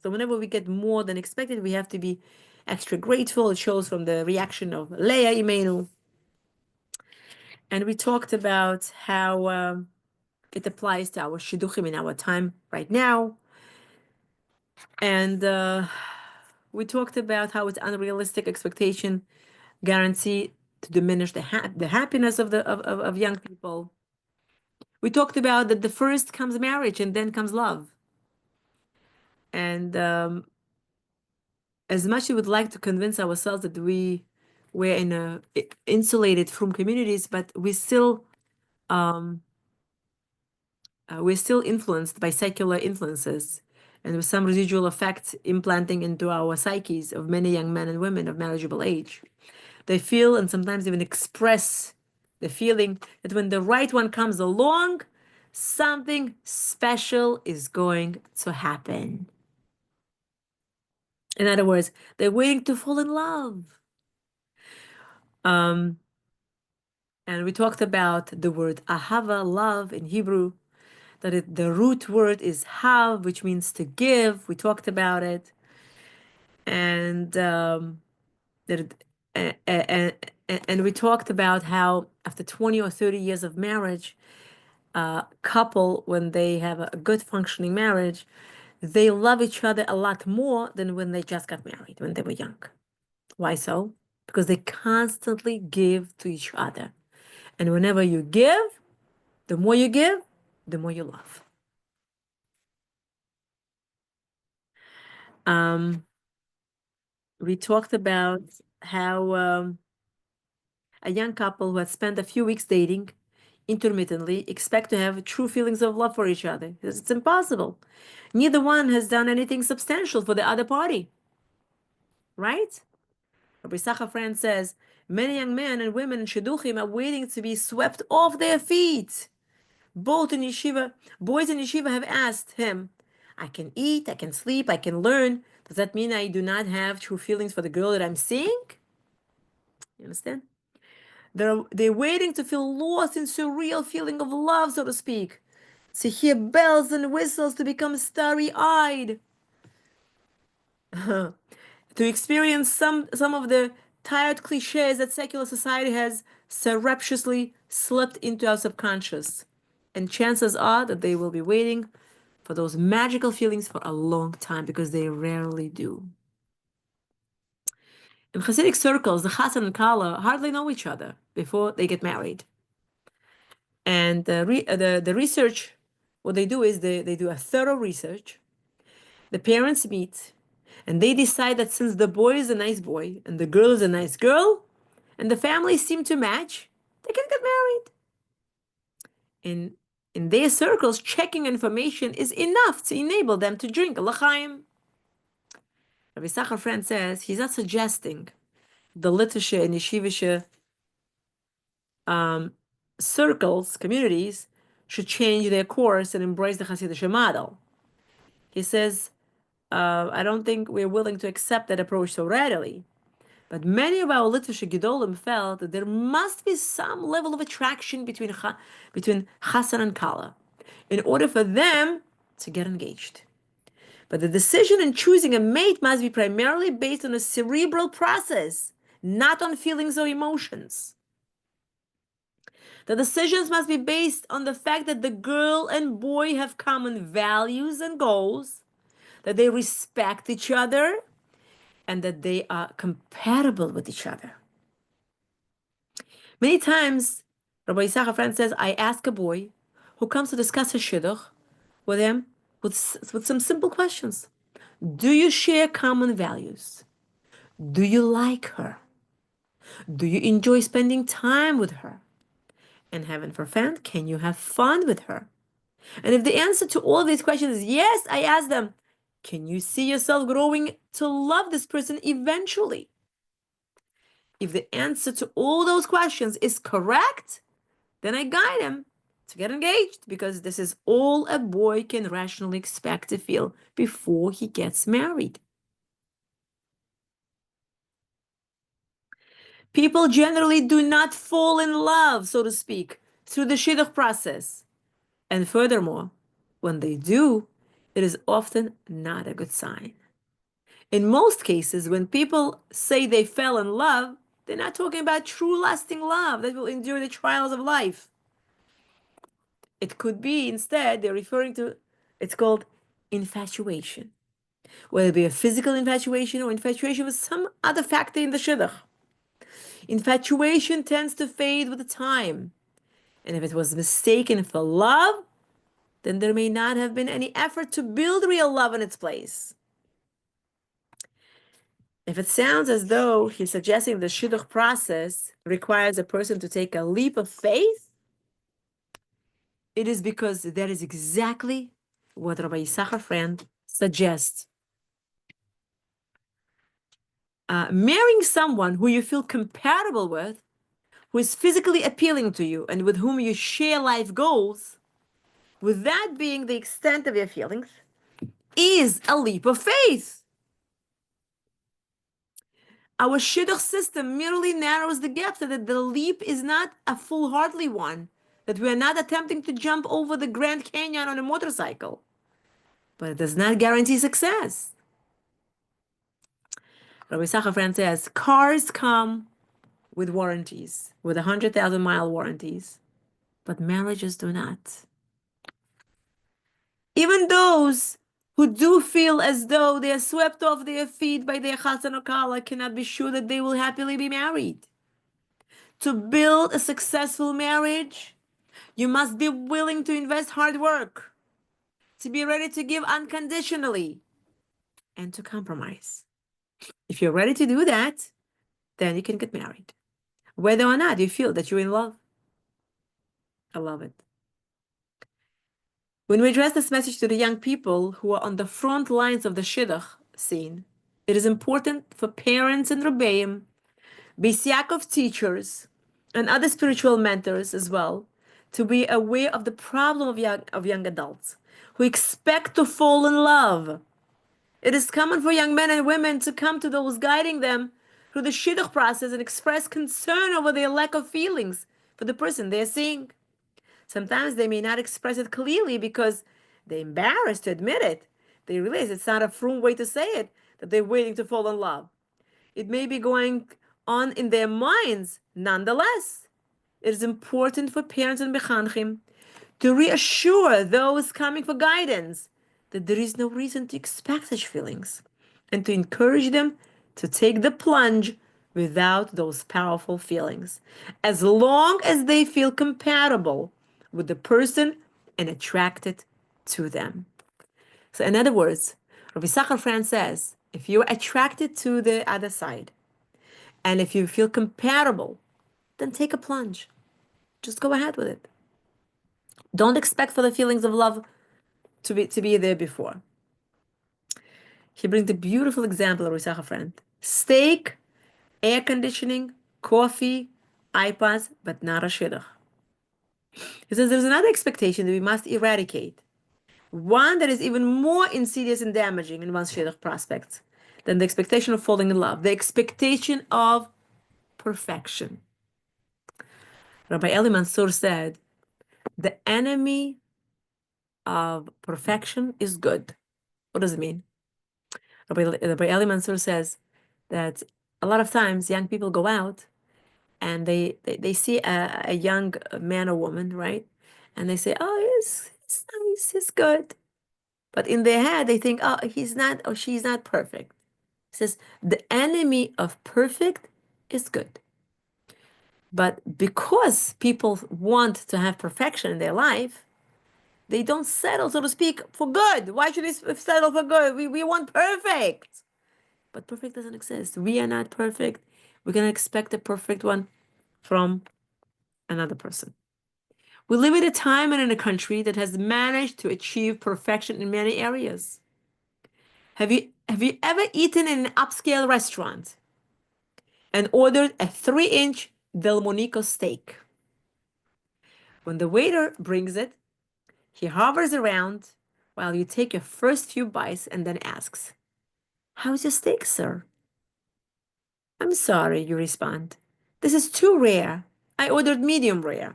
Speaker 1: So whenever we get more than expected, we have to be extra grateful. It shows from the reaction of Leah Imenu. And we talked about how it applies to our Shiduchim in our time right now. And we talked about how it's unrealistic expectation guarantee to diminish the happiness of young people. We talked about that the first comes marriage and then comes love. And as much as we would like to convince ourselves that we're in insulated from communities, but we're still influenced by secular influences, and with some residual effects implanting into our psyches of many young men and women of marriageable age. They feel, and sometimes even express the feeling, that when the right one comes along, something special is going to happen. In other words, they're waiting to fall in love. And we talked about the word ahava, love in Hebrew, that the root word is hav, which means to give. We talked about it. And that it, and we talked about how after 20 or 30 years of marriage, couple, when they have a good functioning marriage, they love each other a lot more than when they just got married, when they were young. Why so? Because they constantly give to each other. And whenever you give, the more you give, the more you love. We talked about how a young couple who had spent a few weeks dating intermittently expect to have true feelings of love for each other. It's impossible. Neither one has done anything substantial for the other party. Right? Rabbi Sacha Friend says, many young men and women in Shiduchim are waiting to be swept off their feet. Both in yeshiva, boys in yeshiva have asked him, I can eat, I can sleep, I can learn. Does that mean I do not have true feelings for the girl that I'm seeing? You understand? They're waiting to feel lost in surreal feeling of love, so to speak. To hear bells and whistles, to become starry-eyed. To experience some of the tired cliches that secular society has surreptitiously slipped into our subconscious. And chances are that they will be waiting for those magical feelings for a long time, because they rarely do. In Hasidic circles, the Chassan and Kala hardly know each other before they get married. And the research, what they do is they do a thorough research. The parents meet, and they decide that since the boy is a nice boy and the girl is a nice girl, and the families seem to match, they can get married. In their circles, checking information is enough to enable them to drink a l'chaim. Rabbi Sachar Friend says he's not suggesting the litusha and yeshivisha circles, communities, should change their course and embrace the Hasidic model. He says, I don't think we're willing to accept that approach so readily. But many of our Litvish Gedolim felt that there must be some level of attraction between Chassan and Kala in order for them to get engaged. But the decision in choosing a mate must be primarily based on a cerebral process, not on feelings or emotions. The decisions must be based on the fact that the girl and boy have common values and goals, that they respect each other, and that they are compatible with each other. Many times, Rabbi Yisachar Friend says, I ask a boy who comes to discuss a shidduch with him with some simple questions. Do you share common values? Do you like her? Do you enjoy spending time with her? And heaven forbid, can you have fun with her? And if the answer to all of these questions is yes, I ask them, can you see yourself growing to love this person eventually? If the answer to all those questions is correct, then I guide him to get engaged, because this is all a boy can rationally expect to feel before he gets married. People generally do not fall in love, so to speak, through the shidduch process. And furthermore, when they do, it is often not a good sign. In most cases, when people say they fell in love, they're not talking about true lasting love that will endure the trials of life. It could be instead, they're referring to, it's called infatuation. Whether it be a physical infatuation or infatuation with some other factor in the shidduch. Infatuation tends to fade with time. And if it was mistaken for love, then there may not have been any effort to build real love in its place. If it sounds as though he's suggesting the shidduch process requires a person to take a leap of faith, it is because that is exactly what Rabbi Yisachar Friend suggests. Marrying someone who you feel compatible with, who is physically appealing to you, and with whom you share life goals, with that being the extent of your feelings, is a leap of faith. Our shidduch system merely narrows the gap so that the leap is not a foolhardy one, that we are not attempting to jump over the Grand Canyon on a motorcycle. But it does not guarantee success. Rabbi Sachar says, cars come with warranties, with 100,000-mile warranties, but marriages do not. Even those who do feel as though they are swept off their feet by their chassan or kala cannot be sure that they will happily be married. To build a successful marriage, you must be willing to invest hard work, to be ready to give unconditionally, and to compromise. If you're ready to do that, then you can get married, whether or not you feel that you're in love. I love it. When we address this message to the young people who are on the front lines of the shidduch scene, it is important for parents and rebbeim, Beis Yaakov teachers, and other spiritual mentors as well, to be aware of the problem of young adults who expect to fall in love. It is common for young men and women to come to those guiding them through the shidduch process and express concern over their lack of feelings for the person they're seeing. Sometimes they may not express it clearly because they're embarrassed to admit it. They realize it's not a frum way to say it, that they're waiting to fall in love. It may be going on in their minds. Nonetheless, it is important for parents and mechanchim to reassure those coming for guidance that there is no reason to expect such feelings, and to encourage them to take the plunge without those powerful feelings, as long as they feel compatible with the person and attracted to them. So in other words, Rabbi Sachar Franz says, if you're attracted to the other side, and if you feel compatible, then take a plunge. Just go ahead with it. Don't expect for the feelings of love to be there before. He brings a beautiful example of Rabbi Sachar Franz. Steak, air conditioning, coffee, iPads, but not a shidduch. He says there's another expectation that we must eradicate. One that is even more insidious and damaging in one's shidduch prospects than the expectation of falling in love, the expectation of perfection. Rabbi Eli Mansour said, the enemy of perfection is good. What does it mean? Rabbi Eli Mansour says that a lot of times young people go out and they see a young man or woman, right? And they say, oh, he's nice, he's good. But in their head, they think, oh, he's not or she's not perfect. He says, the enemy of perfect is good. But because people want to have perfection in their life, they don't settle, so to speak, for good. Why should we settle for good? We want perfect. But perfect doesn't exist. We are not perfect. We're going to expect a perfect one from another person. We live in a time and in a country that has managed to achieve perfection in many areas. Have you ever eaten in an upscale restaurant and ordered a 3-inch Delmonico steak? When the waiter brings it, he hovers around while you take your first few bites and then asks, how's your steak, sir? I'm sorry, you respond. This is too rare. I ordered medium rare.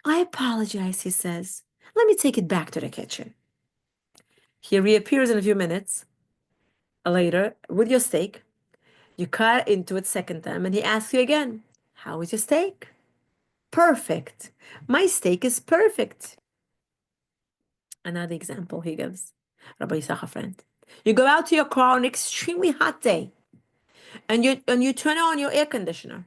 Speaker 1: I apologize, he says. Let me take it back to the kitchen. He reappears in a few minutes later with your steak. You cut into it second time and he asks you again, how is your steak? Perfect. My steak is perfect. Another example he gives, Rabbi Yisachar Franz. You go out to your car on an extremely hot day and you turn on your air conditioner.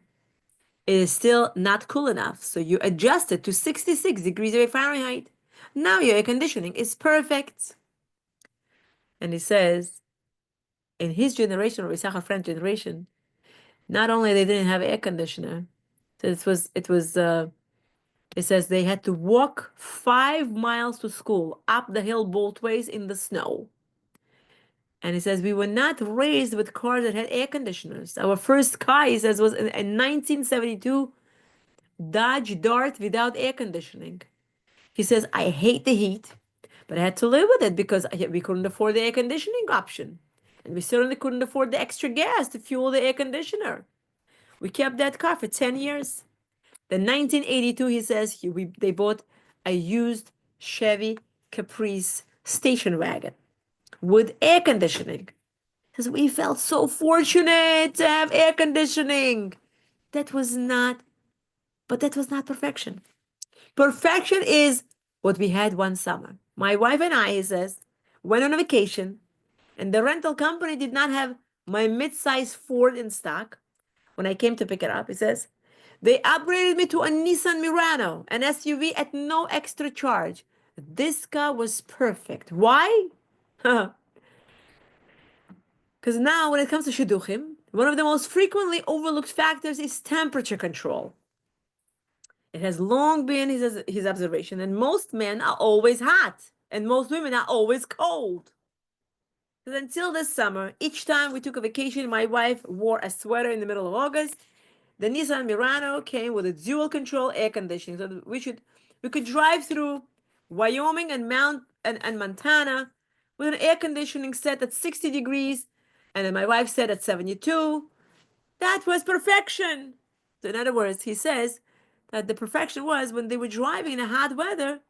Speaker 1: It is still not cool enough, so you adjust it to 66 degrees Fahrenheit. Now your air conditioning is perfect. And he says, in his generation, or Yisachar Franz generation, not only they didn't have air conditioner, so it says they had to walk 5 miles to school, up the hill both ways in the snow. And he says we were not raised with cars that had air conditioners. Our first car, he says, was a 1972 Dodge Dart without air conditioning. He says, I hate the heat, but I had to live with it because we couldn't afford the air conditioning option. And we certainly couldn't afford the extra gas to fuel the air conditioner. We kept that car for 10 years. Then 1982, he says, they bought a used Chevy Caprice station wagon with air conditioning. He says, we felt so fortunate to have air conditioning. That was not, but that was not perfection. Perfection is what we had one summer. My wife and I, he says, went on a vacation, and the rental company did not have my mid-size Ford in stock. When I came to pick it up, he says, they upgraded me to a Nissan Murano, an SUV at no extra charge. This car was perfect. Why? Because now, when it comes to Shiduchim, one of the most frequently overlooked factors is temperature control. It has long been his observation that most men are always hot and most women are always cold. Because until this summer, each time we took a vacation, my wife wore a sweater in the middle of August. The Nissan Murano came with a dual control air conditioning, so that we could drive through Wyoming and Montana with an air conditioning set at 60 degrees, and then my wife said at 72. That was perfection. So in other words, he says that the perfection was when they were driving in a hot weather,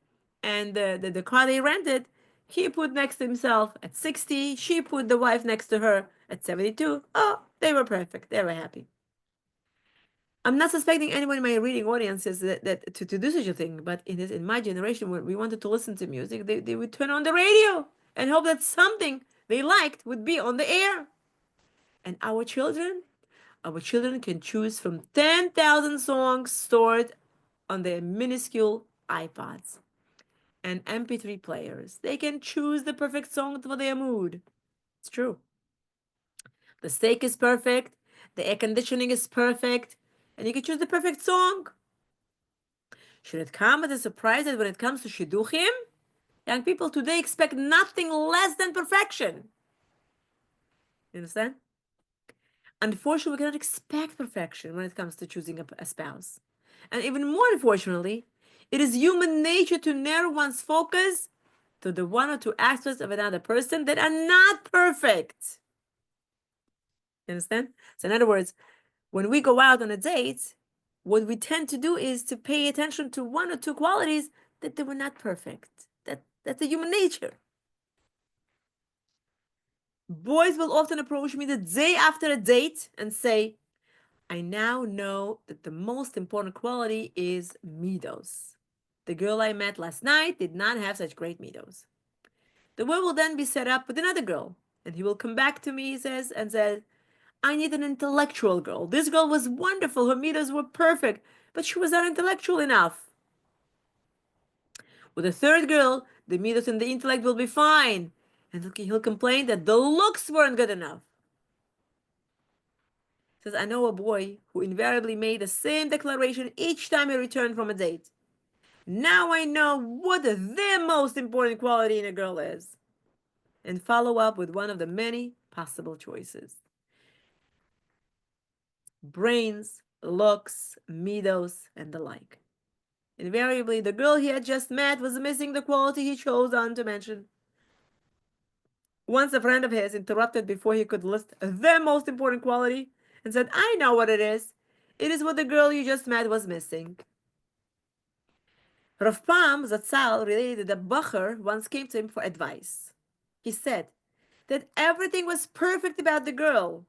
Speaker 1: and the car they rented, he put next to himself at 60, she put the wife next to her at 72. Oh, they were perfect. They were happy. I'm not suspecting anyone in my reading audiences that to do such a thing, but in my generation, when we wanted to listen to music, they would turn on the radio and hope that something they liked would be on the air. And our children can choose from 10,000 songs stored on their minuscule iPods and MP3 players. They can choose the perfect song for their mood. It's true. The steak is perfect, the air conditioning is perfect, and you can choose the perfect song. Should it come as a surprise that when it comes to Shiduchim, young people today expect nothing less than perfection? You understand? Unfortunately, we cannot expect perfection when it comes to choosing a spouse. And even more unfortunately, it is human nature to narrow one's focus to the one or two aspects of another person that are not perfect. You understand? So in other words, when we go out on a date, what we tend to do is to pay attention to one or two qualities that they were not perfect. That's the human nature. Boys will often approach me the day after a date and say, I now know that the most important quality is midos. The girl I met last night did not have such great midos. The boy will then be set up with another girl, and he will come back to me, he says, and says, I need an intellectual girl. This girl was wonderful. Her midos were perfect, but she was not intellectual enough. With a third girl, the midos and the intellect will be fine, and he'll complain that the looks weren't good enough. Says, I know a boy who invariably made the same declaration each time he returned from a date. Now I know what the most important quality in a girl is. And follow up with one of the many possible choices. Brains, looks, midos, and the like. Invariably, the girl he had just met was missing the quality he chose on to mention. Once a friend of his interrupted before he could list the most important quality and said, I know what it is. It is what the girl you just met was missing. Rav Pam Zatzal related that Bacher once came to him for advice. He said that everything was perfect about the girl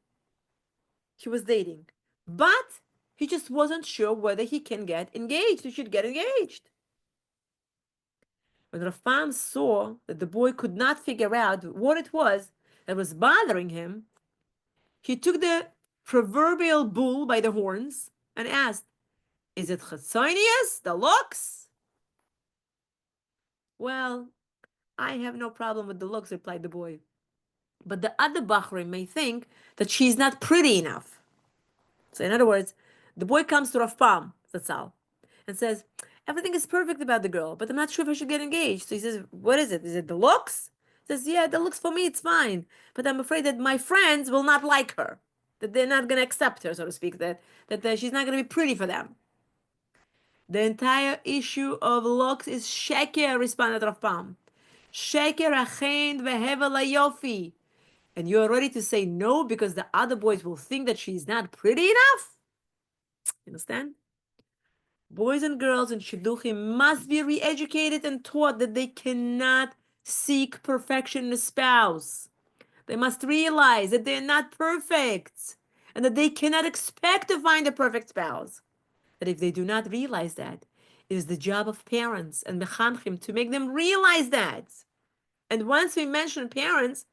Speaker 1: he was dating, but he just wasn't sure whether he can get engaged. He should get engaged. When Rav Pam saw that the boy could not figure out what it was that was bothering him, he took the proverbial bull by the horns and asked, is it Chatzonius, the looks? Well, I have no problem with the looks, replied the boy. But the other Bachrim may think that she's not pretty enough. So in other words, the boy comes to Rav Pam, Zatzal, and says, everything is perfect about the girl, but I'm not sure if I should get engaged. So he says, what is it? Is it the looks? He says, yeah, the looks for me, it's fine. But I'm afraid that my friends will not like her, that they're not going to accept her, so to speak, that she's not going to be pretty for them. The entire issue of looks is sheker, responded Rav Pam. Sheker achen vehevel yofi. and you're ready to say no because the other boys will think that she's not pretty enough. You understand? Boys and girls in Shiduchim must be re-educated and taught that they cannot seek perfection in a spouse. They must realize that they're not perfect and that they cannot expect to find a perfect spouse. That if they do not realize that, it is the job of parents and mechanchim to make them realize that. And once we mention parents,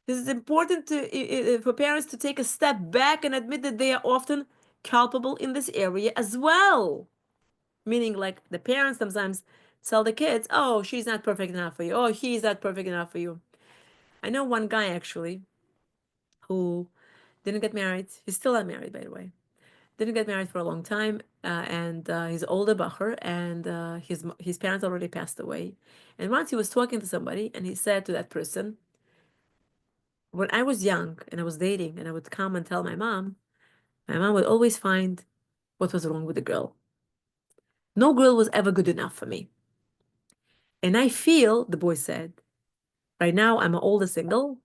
Speaker 1: this is important for parents to take a step back and admit that they are often culpable in this area as well. Meaning, like the parents sometimes tell the kids, "Oh, she's not perfect enough for you. Oh, he's not perfect enough for you." I know one guy actually who didn't get married. He's still not married, by the way. Didn't get married for a long time, and he's older bacher, and his parents already passed away. And once he was talking to somebody, and he said to that person, "When I was young and I was dating, and I would come and tell my mom would always find what was wrong with the girl. No girl was ever good enough for me. And I feel," the boy said, "right now I'm an older single,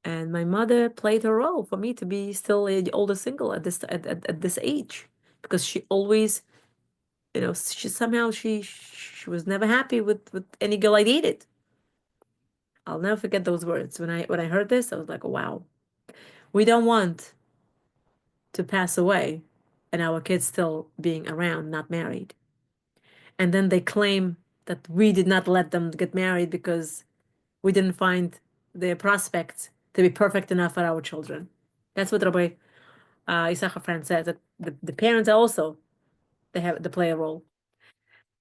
Speaker 1: and my mother played her role for me to be still an older single at this age, because she always, she was never happy with any girl I dated." I'll never forget those words. When I heard this, I was like, wow, we don't want to pass away and our kids still being around, not married. And then they claim that we did not let them get married because we didn't find their prospects to be perfect enough for our children. That's what Rabbi Issachar Franz says, that the parents also, they play a role.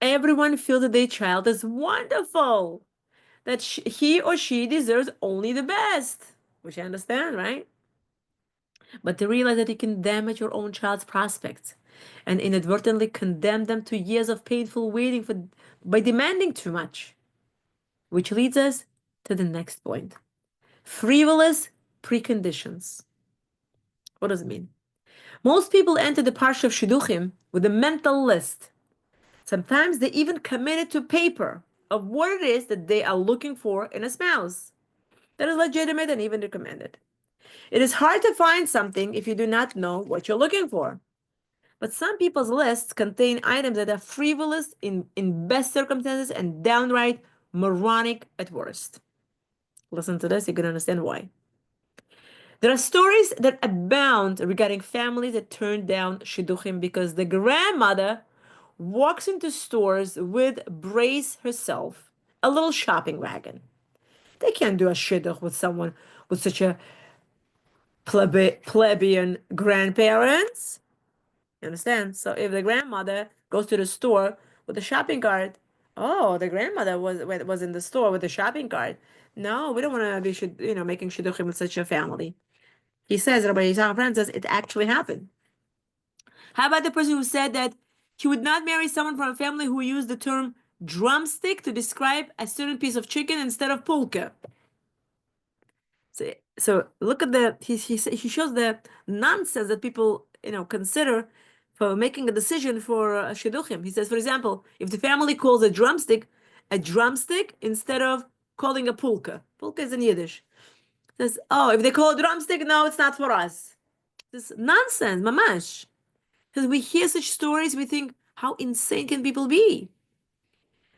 Speaker 1: Everyone feels that their child is wonderful, that he or she deserves only the best, which I understand, right? But to realize that you can damage your own child's prospects and inadvertently condemn them to years of painful waiting by demanding too much. Which leads us to the next point. Frivolous preconditions. What does it mean? Most people enter the parsha of Shiduchim with a mental list. Sometimes they even commit it to paper of what it is that they are looking for in a spouse. That is legitimate and even recommended. It is hard to find something if you do not know what you're looking for. But some people's lists contain items that are frivolous in best circumstances and downright moronic at worst. Listen to this, you can understand why. There are stories that abound regarding families that turn down Shiduchim because the grandmother walks into stores with Brace herself, a little shopping wagon. They can't do a Shidduch with someone with such a plebeian grandparents. You understand? So if the grandmother goes to the store with a shopping cart, oh, the grandmother was in the store with the shopping cart. No, we don't want to be making shidduchim with such a family. He says, Rabbi Yisrael Franz says, it actually happened. How about the person who said that he would not marry someone from a family who used the term drumstick to describe a certain piece of chicken instead of pulka? So look at he shows the nonsense that people consider for making a decision for shidduchim. He says, for example, if the family calls a drumstick instead of calling a pulka. Pulka is in Yiddish. Says, oh, if they call a drumstick, no, it's not for us. This nonsense, mamash. Because we hear such stories, we think, how insane can people be?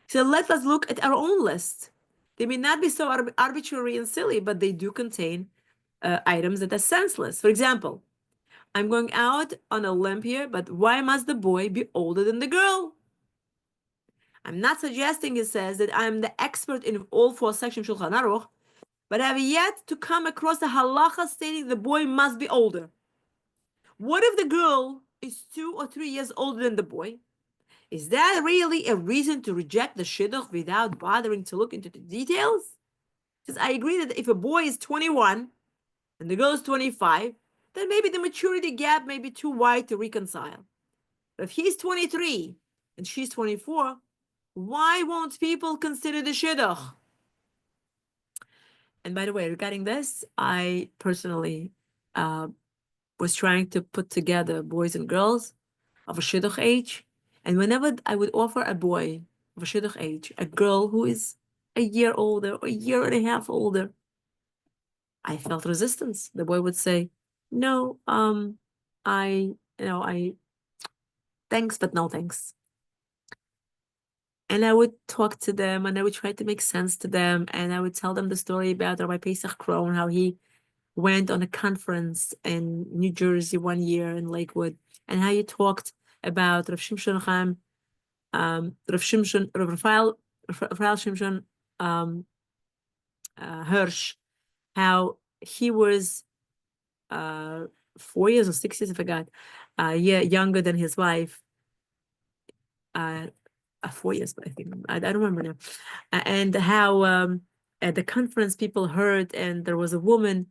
Speaker 1: So let us look at our own list. They may not be so arbitrary and silly, but they do contain items that are senseless. For example, I'm going out on a limb here, but why must the boy be older than the girl? I'm not suggesting, he says, that I'm the expert in all four sections of Shulchan Aruch, but I have yet to come across a halacha stating the boy must be older. What if the girl is 2 or 3 years older than the boy? Is that really a reason to reject the shidduch without bothering to look into the details? Because I agree that if a boy is 21 and the girl is 25, then maybe the maturity gap may be too wide to reconcile. But if he's 23 and she's 24, why won't people consider the shidduch? And by the way, regarding this, I personally was trying to put together boys and girls of a shidduch age. And whenever I would offer a boy of a shidduch age, a girl who is a year older or a year and a half older, I felt resistance. The boy would say, no, I thanks, but no thanks. And I would talk to them and I would try to make sense to them. And I would tell them the story about Rabbi Pesach Krohn, how he went on a conference in New Jersey one year in Lakewood, and how he talked about Rav Shimshon Chaim, Rav Shimshon, Rafael Shimshon Hirsch, how he was 4 years or 6 years, I forgot, younger than his wife. 4 years, I think. I don't remember now. And how at the conference people heard, and there was a woman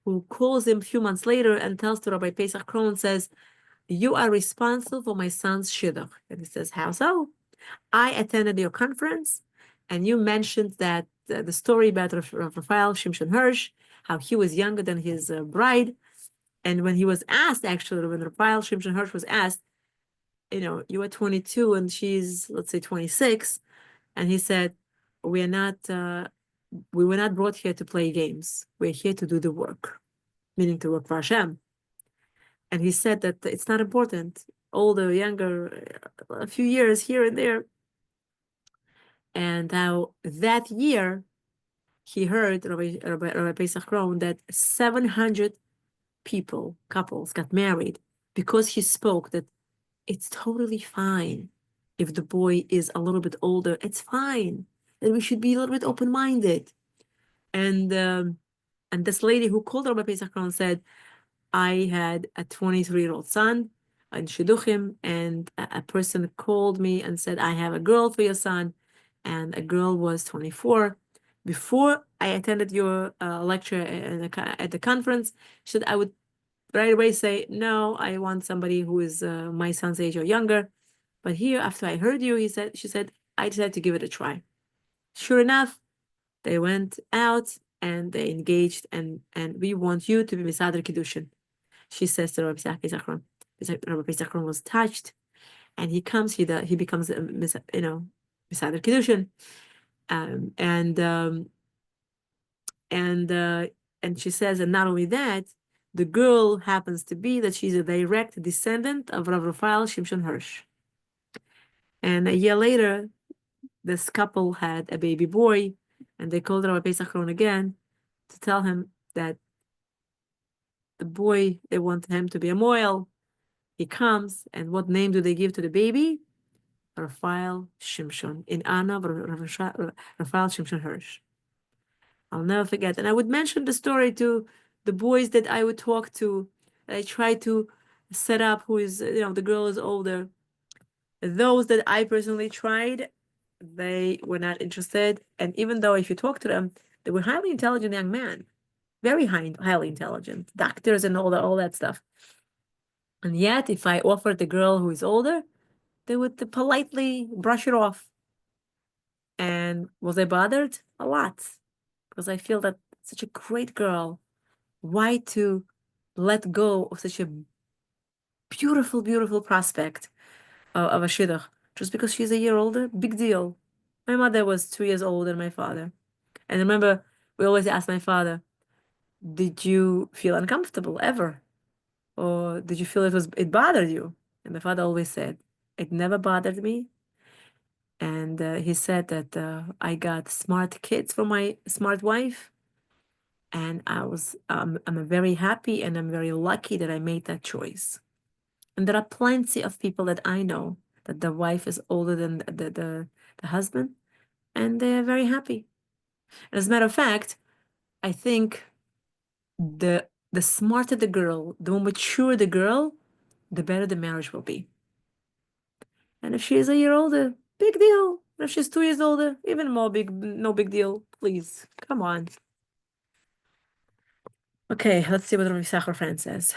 Speaker 1: who calls him a few months later and tells to Rabbi Pesach Krohn, says, you are responsible for my son's shidduch. And he says, how so? I attended your conference, and you mentioned that the story about Rafael Shimshon Hirsch, how he was younger than his bride. And when he was asked, actually, when Rafael Shimshon Hirsch was asked, you are 22 and she's, let's say, 26. And he said, we were not brought here to play games. We're here to do the work, meaning to work for Hashem. And he said that it's not important, older, younger, a few years here and there. And how that year, he heard Rabbi Pesach Krohn that 700 couples got married because he spoke that it's totally fine if the boy is a little bit older. It's fine. That we should be a little bit open-minded. And this lady who called Rabbi Pesach Krohn said, I had a 23-year-old son in Shiduchim, and a person called me and said, I have a girl for your son, and a girl was 24. Before I attended your lecture at the conference, she said I would right away say, no, I want somebody who is my son's age or younger. But here, after I heard you, she said, I decided to give it a try. Sure enough, they went out and they engaged, and we want you to be Misader Kiddushin. She says to Rabbi Pesach Krohn. Rabbi Pesach Krohn was touched, and he becomes Misader Kiddushin. And she says, and not only that, the girl happens to be that she's a direct descendant of Rav Rafael Shimshon Hirsch. And a year later, this couple had a baby boy, and they called Rabbi Pesach Krohn again to tell him that the boy, they want him to be a moel. He comes, and what name do they give to the baby? Rafael Shimshon, in honor of Rafael Shimshon Hirsch. I'll never forget. And I would mention the story to the boys that I would talk to. I try to set up who is, the girl is older. Those that I personally tried, they were not interested. And even though if you talk to them, they were highly intelligent young men, very highly intelligent, doctors and all that stuff. And yet, if I offered the girl who is older, they would politely brush it off. And was I bothered? A lot. Because I feel that such a great girl, why to let go of such a beautiful, beautiful prospect of a shidduch just because she's a year older? Big deal. My mother was 2 years older than my father. And I remember we always asked my father, did you feel uncomfortable ever? Or did you feel it bothered you? And my father always said, it never bothered me. And he said that I got smart kids for my smart wife. And I'm very happy and I'm very lucky that I made that choice. And there are plenty of people that I know that the wife is older than the husband, and they're very happy. And as a matter of fact, I think the smarter the girl, the more mature the girl, the better the marriage will be. And if she is a year older, big deal. If she's 2 years older, even more no big deal. Please, come on. Okay, let's see what Rabbi Yisachar friend says.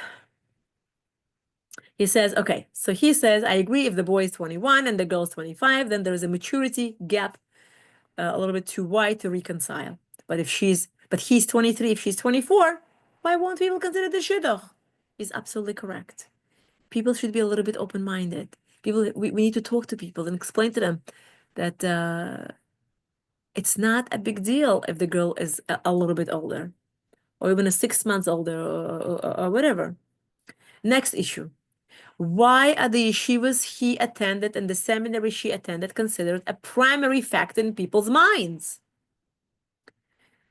Speaker 1: He says, okay, so he says, I agree if the boy is 21 and the girl is 25, then there is a maturity gap a little bit too wide to reconcile. But he's 23, if she's 24, why won't people consider the shidduch? He's absolutely correct. People should be a little bit open-minded. We need to talk to people and explain to them that it's not a big deal if the girl is a little bit older. or even a 6 months older, or whatever. Next issue. Why are the yeshivas he attended and the seminary she attended considered a primary factor in people's minds?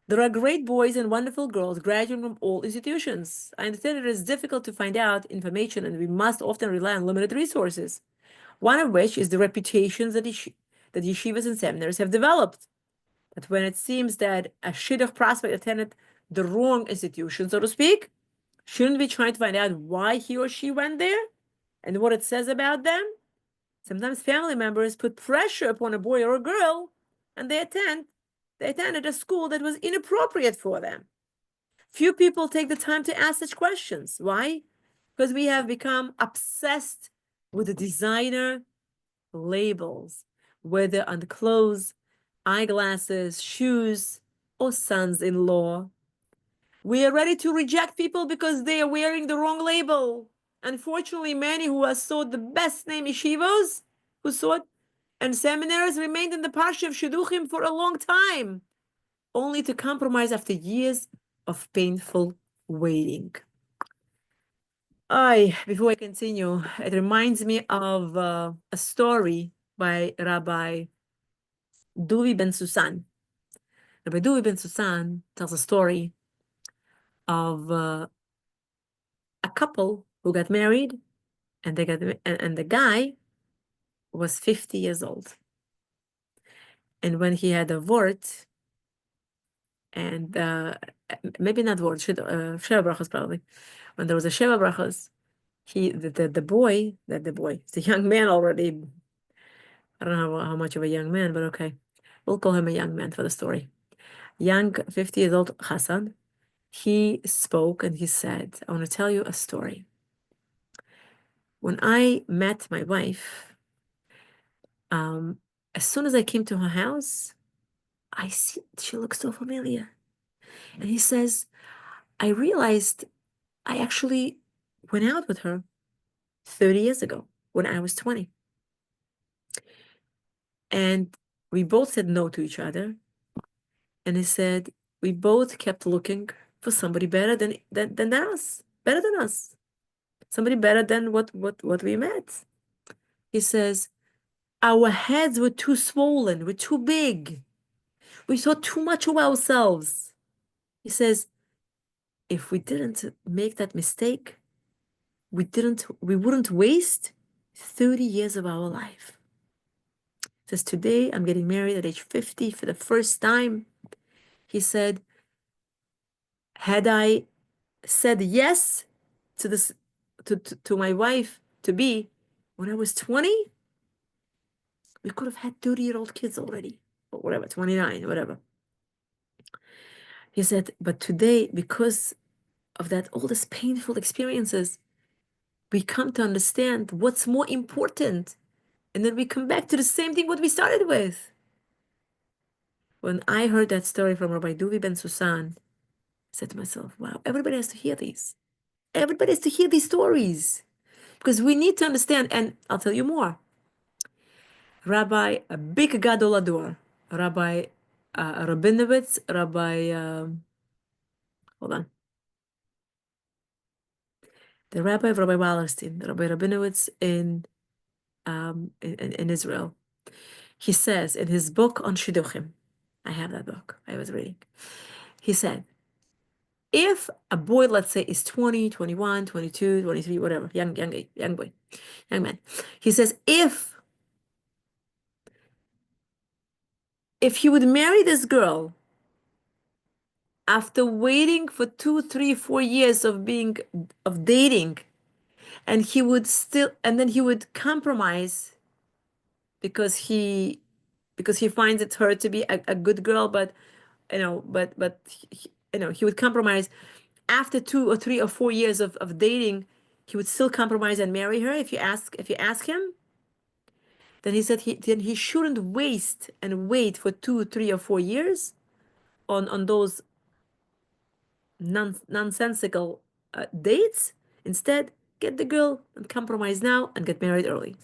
Speaker 1: There are great boys and wonderful girls graduating from all institutions. I understand it is difficult to find out information and we must often rely on limited resources, one of which is the reputations that yeshivas and seminaries have developed. But when it seems that a shidduch prospect attended the wrong institution, so to speak, shouldn't we try to find out why he or she went there and what it says about them? Sometimes family members put pressure upon a boy or a girl and they attended a school that was inappropriate for them. Few people take the time to ask such questions. Why? Because we have become obsessed with the designer labels, whether on the clothes, eyeglasses, shoes, or sons-in-law. We are ready to reject people because they are wearing the wrong label. Unfortunately, many who have sought the best name yeshivos, who sought and seminaries remained in the parsha of Shiduchim for a long time, only to compromise after years of painful waiting. Before I continue, it reminds me of a story by Rabbi Duvi ben Susan. Rabbi Duvi ben Susan tells a story of a couple who got married, and the guy was 50 years old. And when he had a vort, and maybe not vort, Sheva brachos probably. When there was a Sheva brachos, the boy, the young man already. I don't know how much of a young man, but okay, we'll call him a young man for the story. Young, 50 years old Hassan. He spoke and he said, "I want to tell you a story. When I met my wife, as soon as I came to her house, I see she looks so familiar." And he says, "I realized I actually went out with her 30 years ago when I was 20. And we both said no to each other." And he said, "We both kept looking for somebody better than us, better than us, somebody better than what we met." He says, "Our heads were too swollen, we're too big. We thought too much of ourselves." He says, "If we didn't make that mistake, we wouldn't waste 30 years of our life." He says, "Today I'm getting married at age 50 for the first time." He said, "Had I said yes to this to my wife to be when I was 20, we could have had 30-year-old kids already, or whatever, 29, whatever." He said, "But today, because of that, all these painful experiences, we come to understand what's more important. And then we come back to the same thing what we started with." When I heard that story from Rabbi Duvi ben Susan, I said to myself, wow, everybody has to hear these. Everybody has to hear these stories. Because we need to understand, and I'll tell you more. A big gadol ador, Rabbi Rabinowitz, hold on. The rabbi of Rabbi Wallerstein, Rabbi Rabinowitz in Israel. He says in his book on Shiduchim, I have that book, I was reading. He said, if a boy, let's say, is 20, 21, 22, 23, whatever, young boy, young man, he says, if he would marry this girl after waiting for 2, 3, 4 years of dating, and then he would compromise because he finds it her to be a good girl, but he would compromise after 2 or 3 or 4 years of dating. He would still compromise and marry her if you ask him. Then he said he shouldn't wait for 2, 3 or 4 years on those nonsensical dates. Instead, get the girl and compromise now and get married early.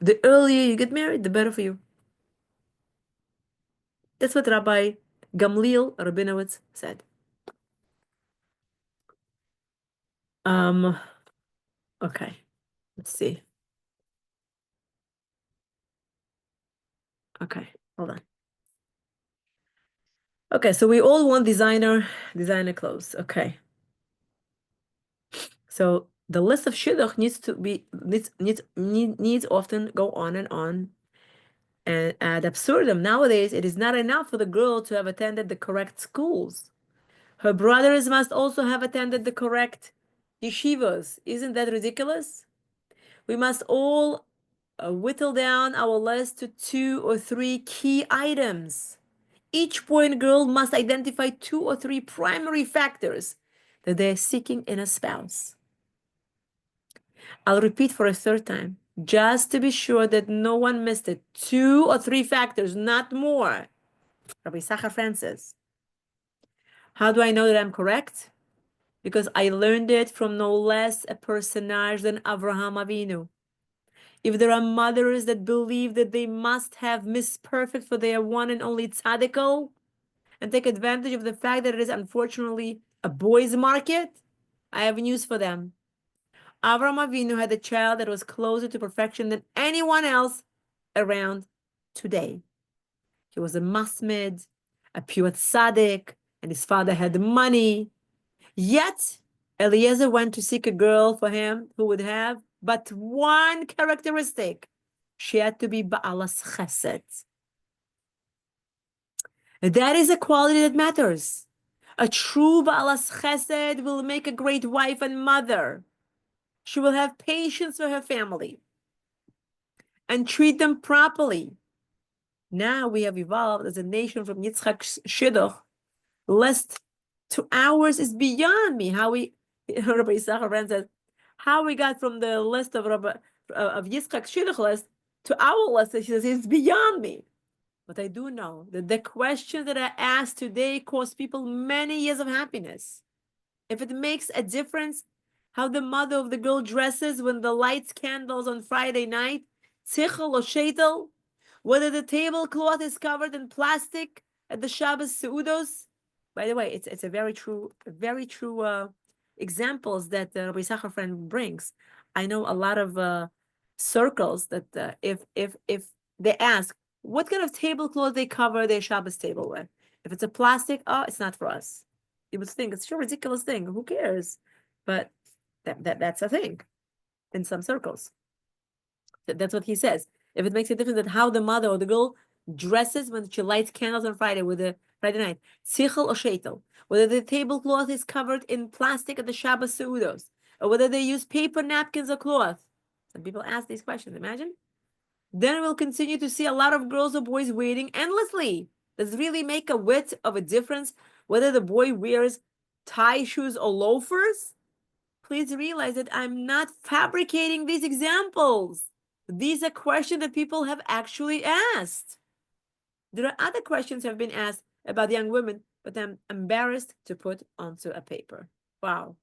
Speaker 1: The earlier you get married, the better for you. That's what Rabbi Gamliel Rabinowitz said. Okay, let's see. Okay, hold on. Okay, so we all want designer clothes. Okay. So the list of shidduch needs often go on and on. And ad absurdum, nowadays it is not enough for the girl to have attended the correct schools. Her brothers must also have attended the correct yeshivas. Isn't that ridiculous? We must all whittle down our list to 2 or 3 key items. Each boy and girl must identify 2 or 3 primary factors that they're seeking in a spouse. I'll repeat for a third time, just to be sure that no one missed it. 2 or 3 factors, not more. Rabbi Sachar Francis. How do I know that I'm correct? Because I learned it from no less a personage than Avraham Avinu. If there are mothers that believe that they must have Miss Perfect for their one and only tzaddikel and take advantage of the fact that it is unfortunately a boys' market, I have news for them. Avraham Avinu had a child that was closer to perfection than anyone else around today. He was a masmid, a pure tzaddik, and his father had money. Yet, Eliezer went to seek a girl for him who would have but one characteristic. She had to be Ba'alas Chesed. That is a quality that matters. A true Ba'alas Chesed will make a great wife and mother. She will have patience for her family and treat them properly. Now we have evolved as a nation from Yitzchak Shidduch. List to ours is beyond me. How we, Rabbi Yisachar says, how we got from the list of Yitzchak Shidduch list to our list, she says, it's beyond me. But I do know that the questions that I asked today cost people many years of happiness. If it makes a difference how the mother of the girl dresses when the lights candles on Friday night, tzichel or shetel, whether the tablecloth is covered in plastic at the Shabbos seudos. By the way, it's a very true examples that Rabbi Yisachar friend brings. I know a lot of circles that if they ask what kind of tablecloth they cover their Shabbos table with, if it's a plastic, oh, it's not for us. You would think it's a ridiculous thing. Who cares? But that's a thing in some circles. That's what he says. If it makes a difference that how the mother or the girl dresses when she lights candles on Friday with the Friday night, tzichel or shetel, whether the tablecloth is covered in plastic at the Shabbos seudos, or whether they use paper napkins or cloth. Some people ask these questions. Imagine. Then we'll continue to see a lot of girls or boys waiting endlessly. Does it really make a whit of a difference whether the boy wears tie shoes or loafers? Please realize that I'm not fabricating these examples. These are questions that people have actually asked. There are other questions have been asked about young women, but I'm embarrassed to put onto a paper. Wow.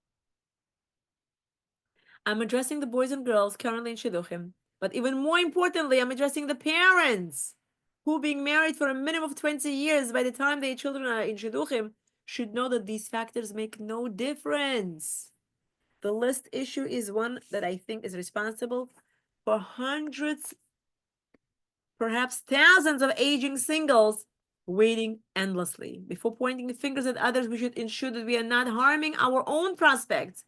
Speaker 1: I'm addressing the boys and girls currently in Shiduchim, but even more importantly, I'm addressing the parents who, being married for a minimum of 20 years, by the time their children are in Shiduchim, should know that these factors make no difference. The list issue is one that I think is responsible for hundreds, perhaps thousands of aging singles waiting endlessly. Before pointing fingers at others, we should ensure that we are not harming our own prospects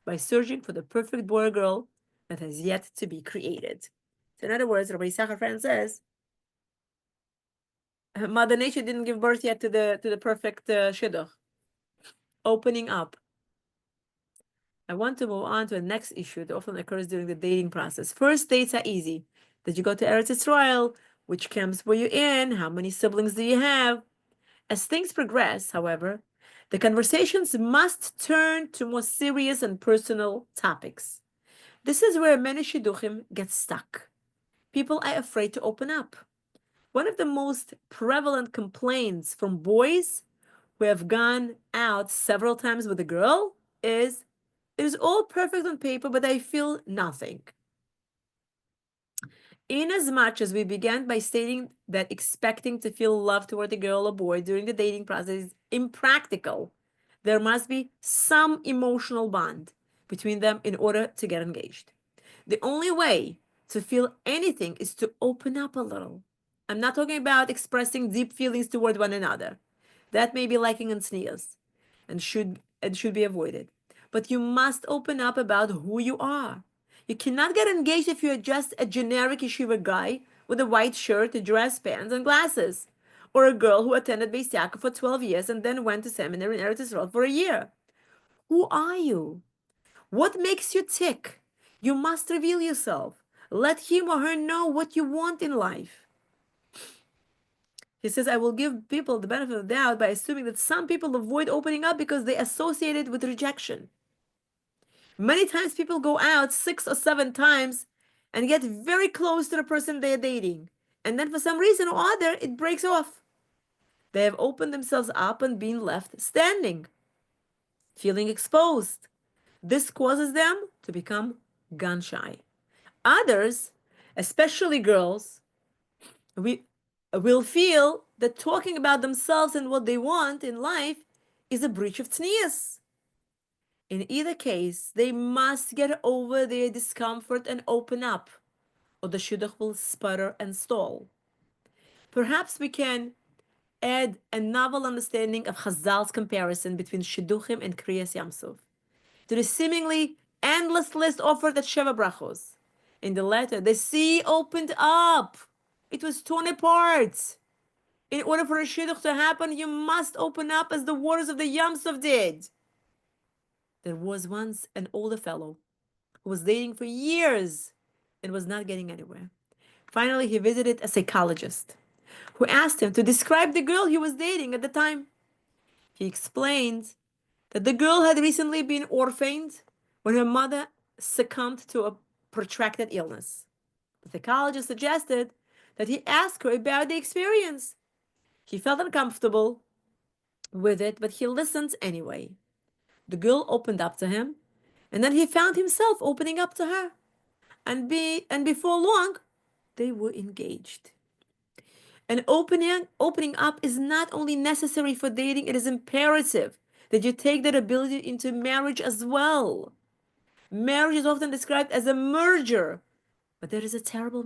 Speaker 1: by searching for the perfect boy or girl that has yet to be created. So in other words, Rabbi Yisachar Franz says, Mother Nature didn't give birth yet to the perfect shidduch. Opening up. I want to move on to the next issue that often occurs during the dating process. First dates are easy. Did you go to Eretz Yisrael? Which camps were you in? How many siblings do you have? As things progress, however, the conversations must turn to more serious and personal topics. This is where many Shiduchim get stuck. People are afraid to open up. One of the most prevalent complaints from boys who have gone out several times with a girl is, it is all perfect on paper, but I feel nothing. Inasmuch as we began by stating that expecting to feel love toward a girl or boy during the dating process is impractical, there must be some emotional bond between them in order to get engaged. The only way to feel anything is to open up a little. I'm not talking about expressing deep feelings toward one another. That may be lacking in sneers and should be avoided. But you must open up about who you are. You cannot get engaged if you're just a generic yeshiva guy with a white shirt, a dress pants, and glasses, or a girl who attended Beis Yaakov for 12 years and then went to seminary in Eretz Yisrael for a year. Who are you? What makes you tick? You must reveal yourself. Let him or her know what you want in life. He says, I will give people the benefit of the doubt by assuming that some people avoid opening up because they associate it with rejection. Many times people go out 6 or 7 times and get very close to the person they're dating. And then for some reason or other, it breaks off. They have opened themselves up and been left standing, feeling exposed. This causes them to become gun shy. Others, especially girls, we will feel that talking about themselves and what they want in life is a breach of tznius. In either case, they must get over their discomfort and open up, or the shidduch will sputter and stall. Perhaps we can add a novel understanding of Chazal's comparison between Shiduchim and Kriyas Yamsuf to the seemingly endless list offered at Sheva Brachos. In the letter, the sea opened up. It was torn apart. In order for a shidduch to happen, you must open up as the waters of the Yamsuf did. There was once an older fellow who was dating for years and was not getting anywhere. Finally, he visited a psychologist who asked him to describe the girl he was dating at the time. He explained that the girl had recently been orphaned when her mother succumbed to a protracted illness. The psychologist suggested that he ask her about the experience. He felt uncomfortable with it, but he listened anyway. The girl opened up to him, and then he found himself opening up to her. And before long, they were engaged. And opening up is not only necessary for dating, it is imperative that you take that ability into marriage as well. Marriage is often described as a merger, but there is a terrible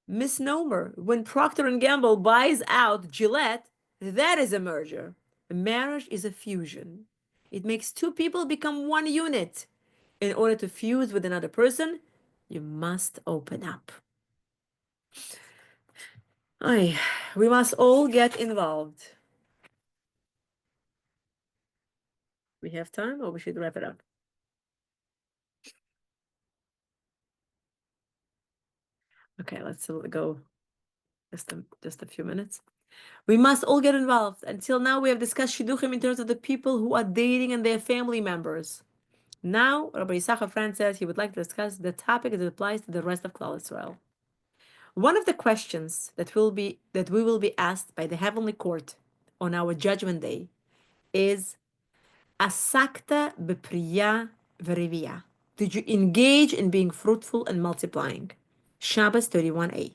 Speaker 1: misnomer. When Procter and Gamble buys out Gillette, that is a merger. A marriage is a fusion. It makes two people become one unit. In order to fuse with another person, you must open up. We must all get involved. We have time, or we should wrap it up? Okay, let's go just a few minutes. We must all get involved. Until now, we have discussed Shiduchim in terms of the people who are dating and their family members. Now, Rabbi Yisachar Franz says he would like to discuss the topic as it applies to the rest of Klal Israel. One of the questions that we will be asked by the heavenly court on our judgment day is Asakta bepriya verivia. Did you engage in being fruitful and multiplying? Shabbos 31a.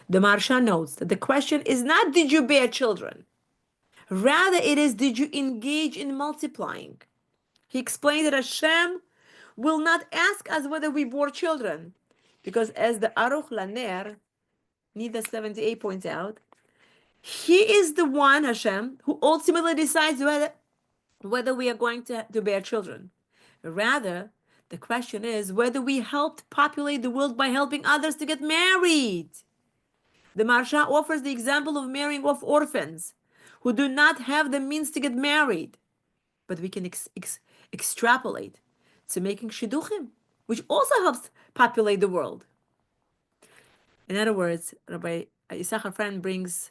Speaker 1: The Maharsha notes that the question is not did you bear children? Rather, it is did you engage in multiplying? He explained that Hashem will not ask us whether we bore children, because as the Aruch Laner, Nida 78 points out, He is the one, Hashem, who ultimately decides whether we are going to bear children. Rather, the question is whether we helped populate the world by helping others to get married. The Maharsha offers the example of marrying off orphans who do not have the means to get married. But we can extrapolate to making Shiduchim, which also helps populate the world. In other words, Rabbi Yisachar Friend brings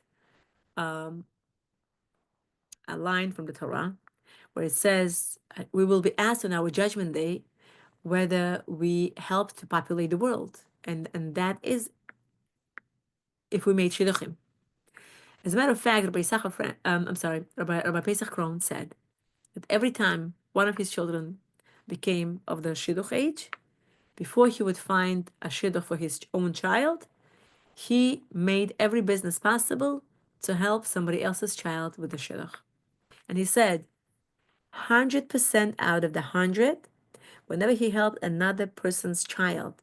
Speaker 1: a line from the Torah where it says, we will be asked on our judgment day whether we helped to populate the world. And that is if we made Shiduchim. As a matter of fact, Rabbi Pesach Kron said that every time one of his children became of the Shidduch age, before he would find a Shidduch for his own child, he made every business possible to help somebody else's child with the Shidduch. And he said, 100% out of the 100, whenever he helped another person's child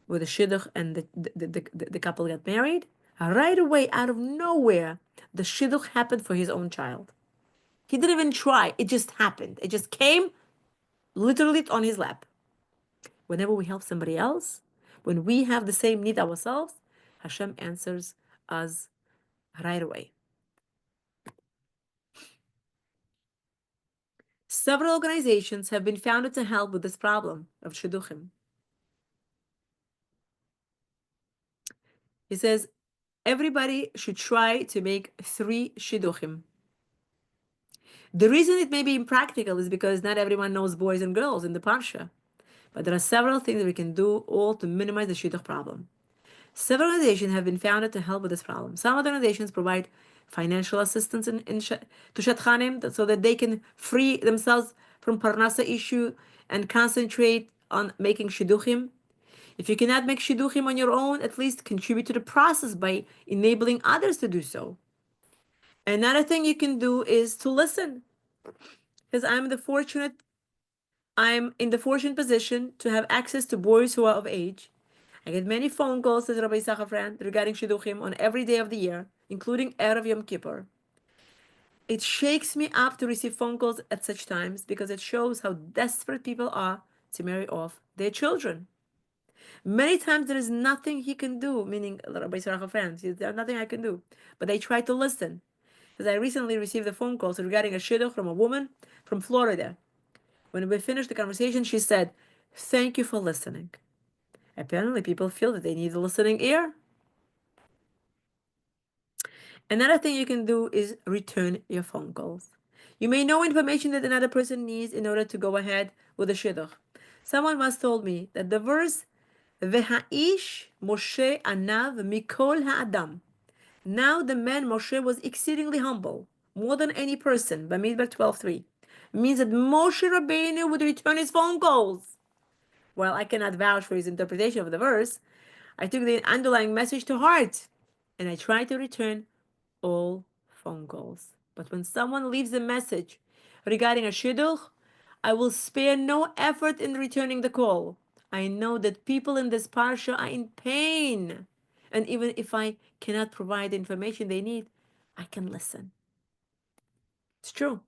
Speaker 1: with a shidduch and the couple got married, right away, out of nowhere, the shidduch happened for his own child. He didn't even try. It just happened. It just came literally on his lap. Whenever we help somebody else, when we have the same need ourselves, Hashem answers us right away. Several organizations have been founded to help with this problem of Shiduchim. He says, everybody should try to make 3 Shiduchim. The reason it may be impractical is because not everyone knows boys and girls in the Parsha. But there are several things that we can do all to minimize the Shidduch problem. Several organizations have been founded to help with this problem. Some organizations provide financial assistance to Shatchanim so that they can free themselves from Parnasa issue and concentrate on making Shidduchim. If you cannot make Shidduchim on your own, at least contribute to the process by enabling others to do so. Another thing you can do is to listen. Because I'm in the fortunate position to have access to boys who are of age. I get many phone calls, says Rabbi Sachafran, regarding Shiduchim on every day of the year, including Erev Yom Kippur. It shakes me up to receive phone calls at such times because it shows how desperate people are to marry off their children. Many times there is nothing he can do, meaning Rabbi Sachafran, there's nothing I can do. But I try to listen. Because I recently received a phone call regarding a Shidduch from a woman from Florida. When we finished the conversation, she said, "Thank you for listening." Apparently, people feel that they need a listening ear. Another thing you can do is return your phone calls. You may know information that another person needs in order to go ahead with a shidduch. Someone once told me that the verse "V'ha'ish Moshe anav mikol ha'adam." Now the man Moshe was exceedingly humble, more than any person, Bamidbar 12:3, means that Moshe Rabbeinu would return his phone calls. While I cannot vouch for his interpretation of the verse, I took the underlying message to heart, and I tried to return all phone calls. But when someone leaves a message regarding a shidduch, I will spare no effort in returning the call. I know that people in this parsha are in pain, and even if I cannot provide the information they need, I can listen. It's true.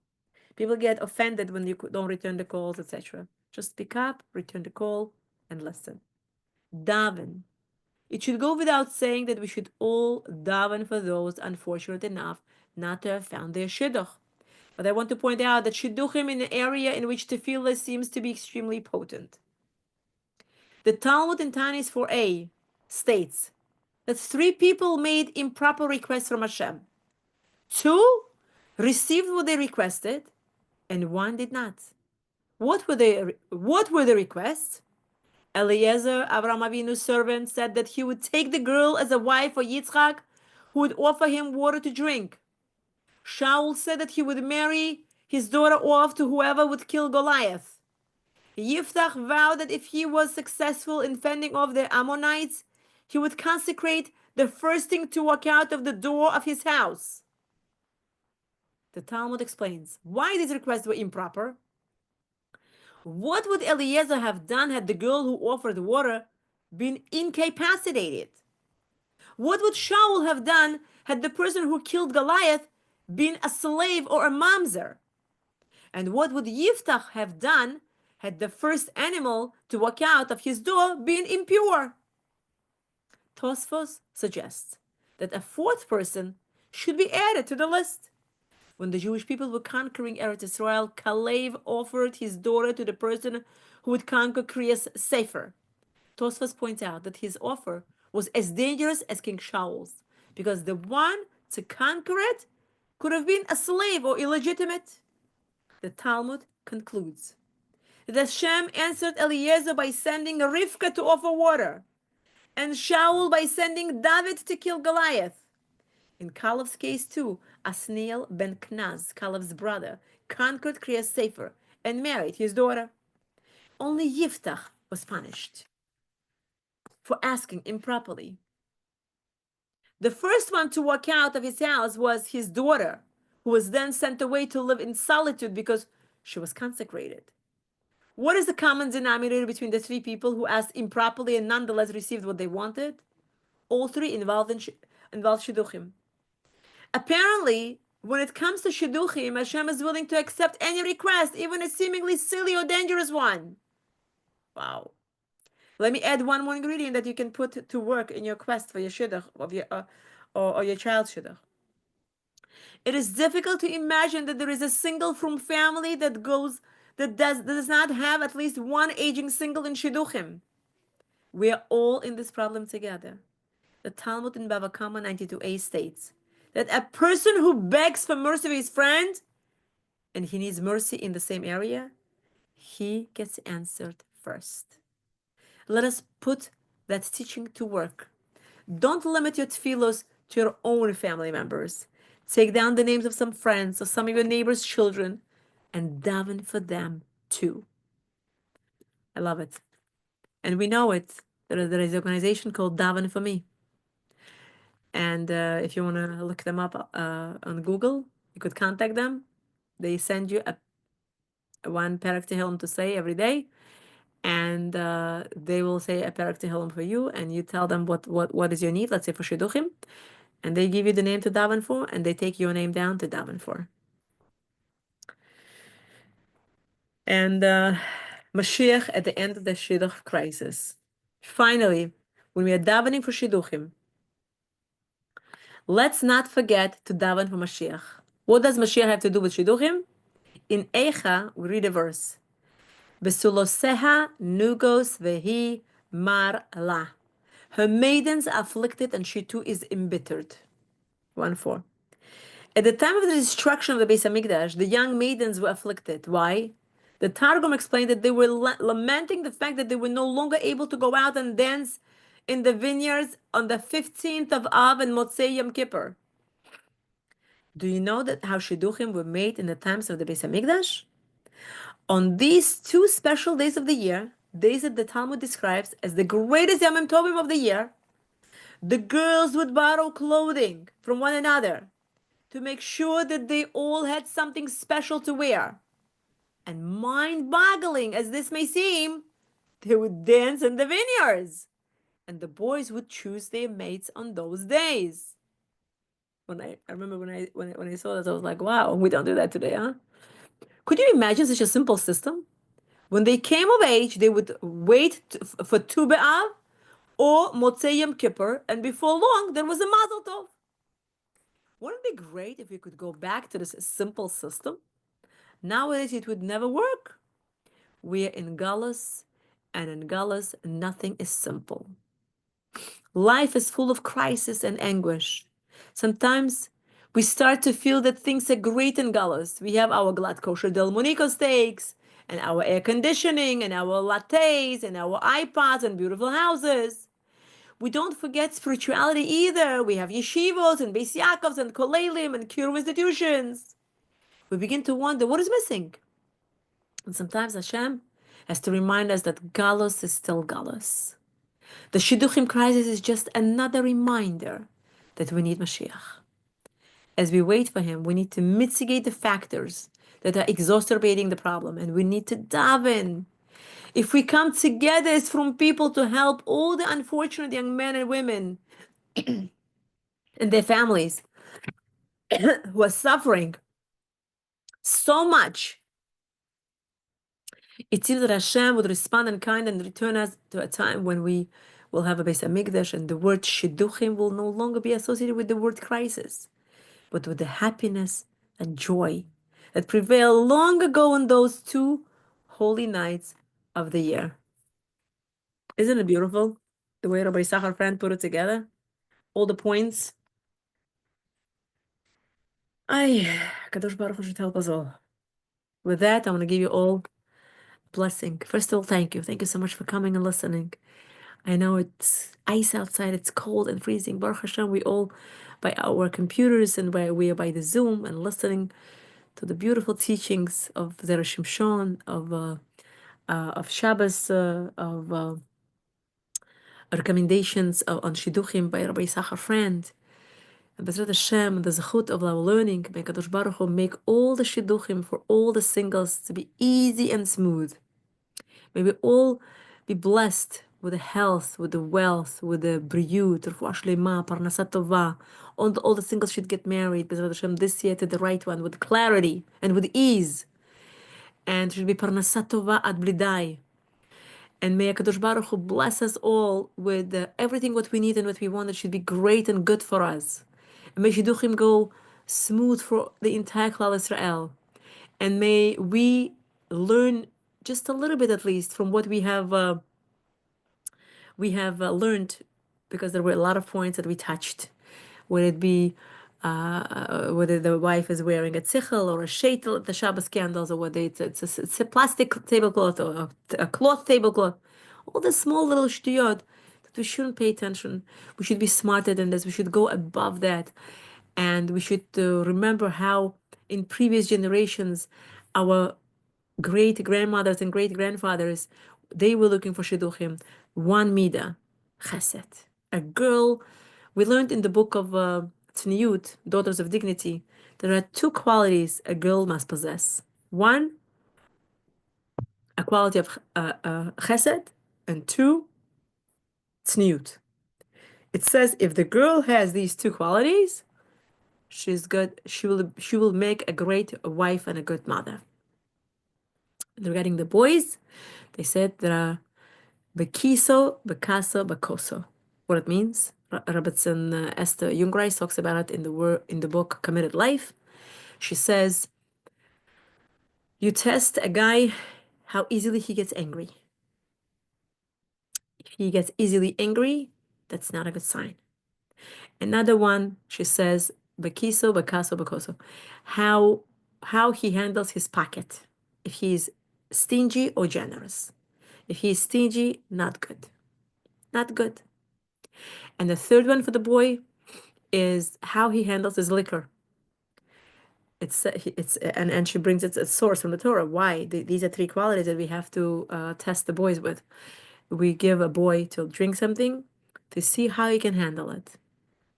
Speaker 1: People get offended when you don't return the calls, etc. Just pick up, return the call, and listen. Daven. It should go without saying that we should all daven for those unfortunate enough not to have found their shidduch. But I want to point out that shidduchim in an area in which tefillah seems to be extremely potent. The Talmud in Tanis 4a states that 3 people made improper requests from Hashem. 2 received what they requested, and 1 did not. What were the requests? Eliezer, Avraham Avinu's servant, said that he would take the girl as a wife for Yitzchak, who would offer him water to drink. Shaul said that he would marry his daughter off to whoever would kill Goliath. Yiftach vowed that if he was successful in fending off the Ammonites, he would consecrate the first thing to walk out of the door of his house. The Talmud explains why these requests were improper. What would Eliezer have done had the girl who offered water been incapacitated? What would Shaul have done had the person who killed Goliath been a slave or a mamzer? And what would Yiftach have done had the first animal to walk out of his door been impure? Tosfos suggests that a 4th person should be added to the list. When the Jewish people were conquering Eretz Israel, Kalev offered his daughter to the person who would conquer Kriyas Sefer. Tosfos points out that his offer was as dangerous as King Shaul's, because the one to conquer it could have been a slave or illegitimate. The Talmud concludes that Hashem answered Eliezer by sending Rivka to offer water, and Shaul by sending David to kill Goliath. In Kalev's case too, Asniel ben Knaz, Kalev's brother, conquered Kriyas Sefer and married his daughter. Only Yiftach was punished for asking improperly. The first one to walk out of his house was his daughter, who was then sent away to live in solitude because she was consecrated. What is the common denominator between the three people who asked improperly and nonetheless received what they wanted? All three involved Shiduchim. Apparently, when it comes to Shiduchim, Hashem is willing to accept any request, even a seemingly silly or dangerous one. Wow. Let me add one more ingredient that you can put to work in your quest for your Shidduch or your child's Shidduch. It is difficult to imagine that there is a single from family that does not have at least one aging single in Shiduchim. We are all in this problem together. The Talmud in Bava Kama 92a states that a person who begs for mercy of his friend and he needs mercy in the same area, he gets answered first. Let us put that teaching to work. Don't limit your tefillos to your own family members. Take down the names of some friends or some of your neighbors' children and daven for them too. I love it. And we know it. There is an organization called Daven for Me. And if you want to look them up on Google, you could contact them. They send you one Perek Tehillim to say every day. And they will say a Perek Tehillim for you. And you tell them what is your need, let's say for Shiduchim. And they give you the name to daven for, and they take your name down to daven for. And Mashiach at the end of the Shidduch crisis. Finally, when we are davening for Shidduchim, let's not forget to daven for Mashiach. What does Mashiach have to do with Shidduchim? In Eicha, we read a verse. Besuloseha nugos vehi mar la. Her maidens are afflicted and she too is embittered. 1:4. At the time of the destruction of the Beis Hamikdash, the young maidens were afflicted. Why? The Targum explained that they were lamenting the fact that they were no longer able to go out and dance in the vineyards on the 15th of Av and Motzei Yom Kippur. Do you know that how Shiduchim were made in the times of the Beis Hamikdash? On these two special days of the year, days that the Talmud describes as the greatest Yamim Tovim of the year, the girls would borrow clothing from one another to make sure that they all had something special to wear. And mind-boggling as this may seem, they would dance in the vineyards. And the boys would choose their mates on those days. I remember when I saw this, I was like, wow, we don't do that today, huh? Could you imagine such a simple system? When they came of age, they would wait for Tu B'Av or Motzei Yom Kippur, and before long, there was a Mazel Tov. Wouldn't it be great if we could go back to this simple system? Nowadays, it would never work. We are in Galus, and in Galus, nothing is simple. Life is full of crisis and anguish. Sometimes we start to feel that things are great in Galus. We have our glad kosher Del Monico steaks, and our air conditioning, and our lattes, and our iPods, and beautiful houses. We don't forget spirituality either. We have yeshivos, and Beis Yaakovs, and kolelim, and kiruv institutions. We begin to wonder, what is missing? And sometimes Hashem has to remind us that Galus is still Galus. The Shiduchim crisis is just another reminder that we need Mashiach. As we wait for him, we need to mitigate the factors that are exacerbating the problem, and we need to daven. If we come together as from people to help all the unfortunate young men and women and their families who are suffering so much, it seems that Hashem would respond in kind and return us to a time when we will have a Beis Hamikdash, and the word Shiduchim will no longer be associated with the word crisis, but with the happiness and joy that prevailed long ago on those two holy nights of the year. Isn't it beautiful the way Rabbi Sachar friend put it together? All the points. Kadosh Baruch Hu should help us all. With that, I want to give you all a blessing. First of all, thank you. Thank you so much for coming and listening. I know it's ice outside, it's cold and freezing. Baruch Hashem, we all by our computers and we are by the Zoom and listening to the beautiful teachings of Zera Shimshon, of Shabbos, of recommendations on Shiduchim by Rabbi Sachar friend. B'ezrat Hashem, the zechut of our learning, may Kadosh Baruch Hu make all the Shiduchim for all the singles to be easy and smooth. May we all be blessed with the health, with the wealth, with the briyut, refuah shlema, parnasa tova. All the singles should get married, B'ezrat Hashem, this year to the right one, with clarity and with ease. And should be parnasa tova ad blidai. And may HaKadosh Baruch Hu bless us all with everything what we need and what we want. It should be great and good for us. And may Shiduchim go smooth for the entire Klal Israel. And may we learn just a little bit at least from what we have learned, because there were a lot of points that we touched. Would it be whether the wife is wearing a tzichel or a sheitel at the Shabbos candles, or whether it's a plastic tablecloth or a cloth tablecloth. All the small little shtuyot that we shouldn't pay attention. We should be smarter than this. We should go above that. And we should remember how in previous generations, our great-grandmothers and great-grandfathers, they were looking for Shiduchim. One midah, chesed. A girl, we learned in the book of Tzniut, Daughters of Dignity, there are two qualities a girl must possess. One, a quality of chesed, and two, tzniut. It says if the girl has these two qualities, she's good. She will make a great wife and a good mother. And regarding the boys, they said there are bekiso, bekaso, bakoso. What it means? Rabbitzin Esther Jungreis talks about it in the book Committed Life. She says, you test a guy how easily he gets angry. If he gets easily angry, that's not a good sign. Another one, she says, bekiso, bekaso, bakoso. How he handles his pocket. If he's stingy or generous. If he's stingy, not good. Not good. And the third one for the boy is how he handles his liquor. And she brings it a source from the Torah. Why? These are three qualities that we have to test the boys with. We give a boy to drink something to see how he can handle it.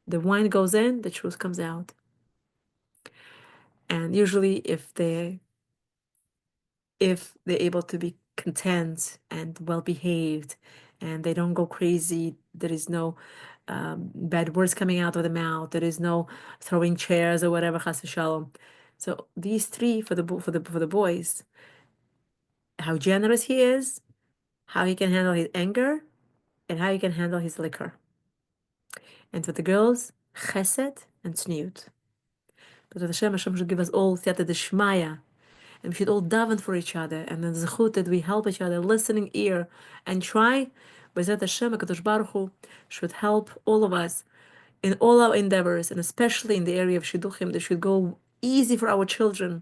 Speaker 1: The wine goes in, the truth comes out. And usually if they're able to be content and well behaved and they don't go crazy, there is no bad words coming out of the mouth, there is no throwing chairs or whatever, chas v'shalom. So these three for the boys, how generous he is, how he can handle his anger, and how he can handle his liquor. And for the girls, chesed and tzniut. But Hashem should give us all siyata d'shmaya, and we should all daven for each other, and the zechut that we help each other, listening ear, and try. B'ezrat Hashem, HaKadosh Baruch Hu should help all of us in all our endeavors, and especially in the area of Shiduchim, that should go easy for our children,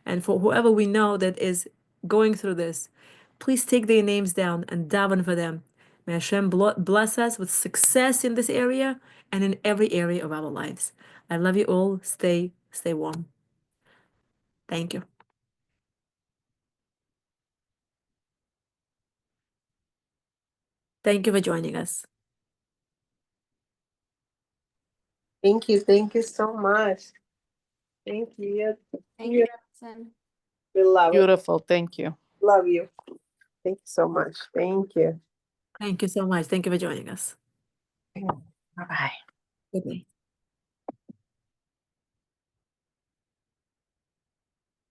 Speaker 1: and for whoever we know that is going through this. Please take their names down and daven for them. May Hashem bless us with success in this area and in every area of our lives. I love you all. Stay warm. Thank you. Thank you for joining us.
Speaker 3: Thank you so much. Thank you.
Speaker 4: Thank you, Roxanne.
Speaker 3: We love it.
Speaker 5: Beautiful. Thank you.
Speaker 3: Love you. Thank you so much. Thank you.
Speaker 1: Thank you so much. Thank you for joining us.
Speaker 3: Bye-bye.
Speaker 1: Good night.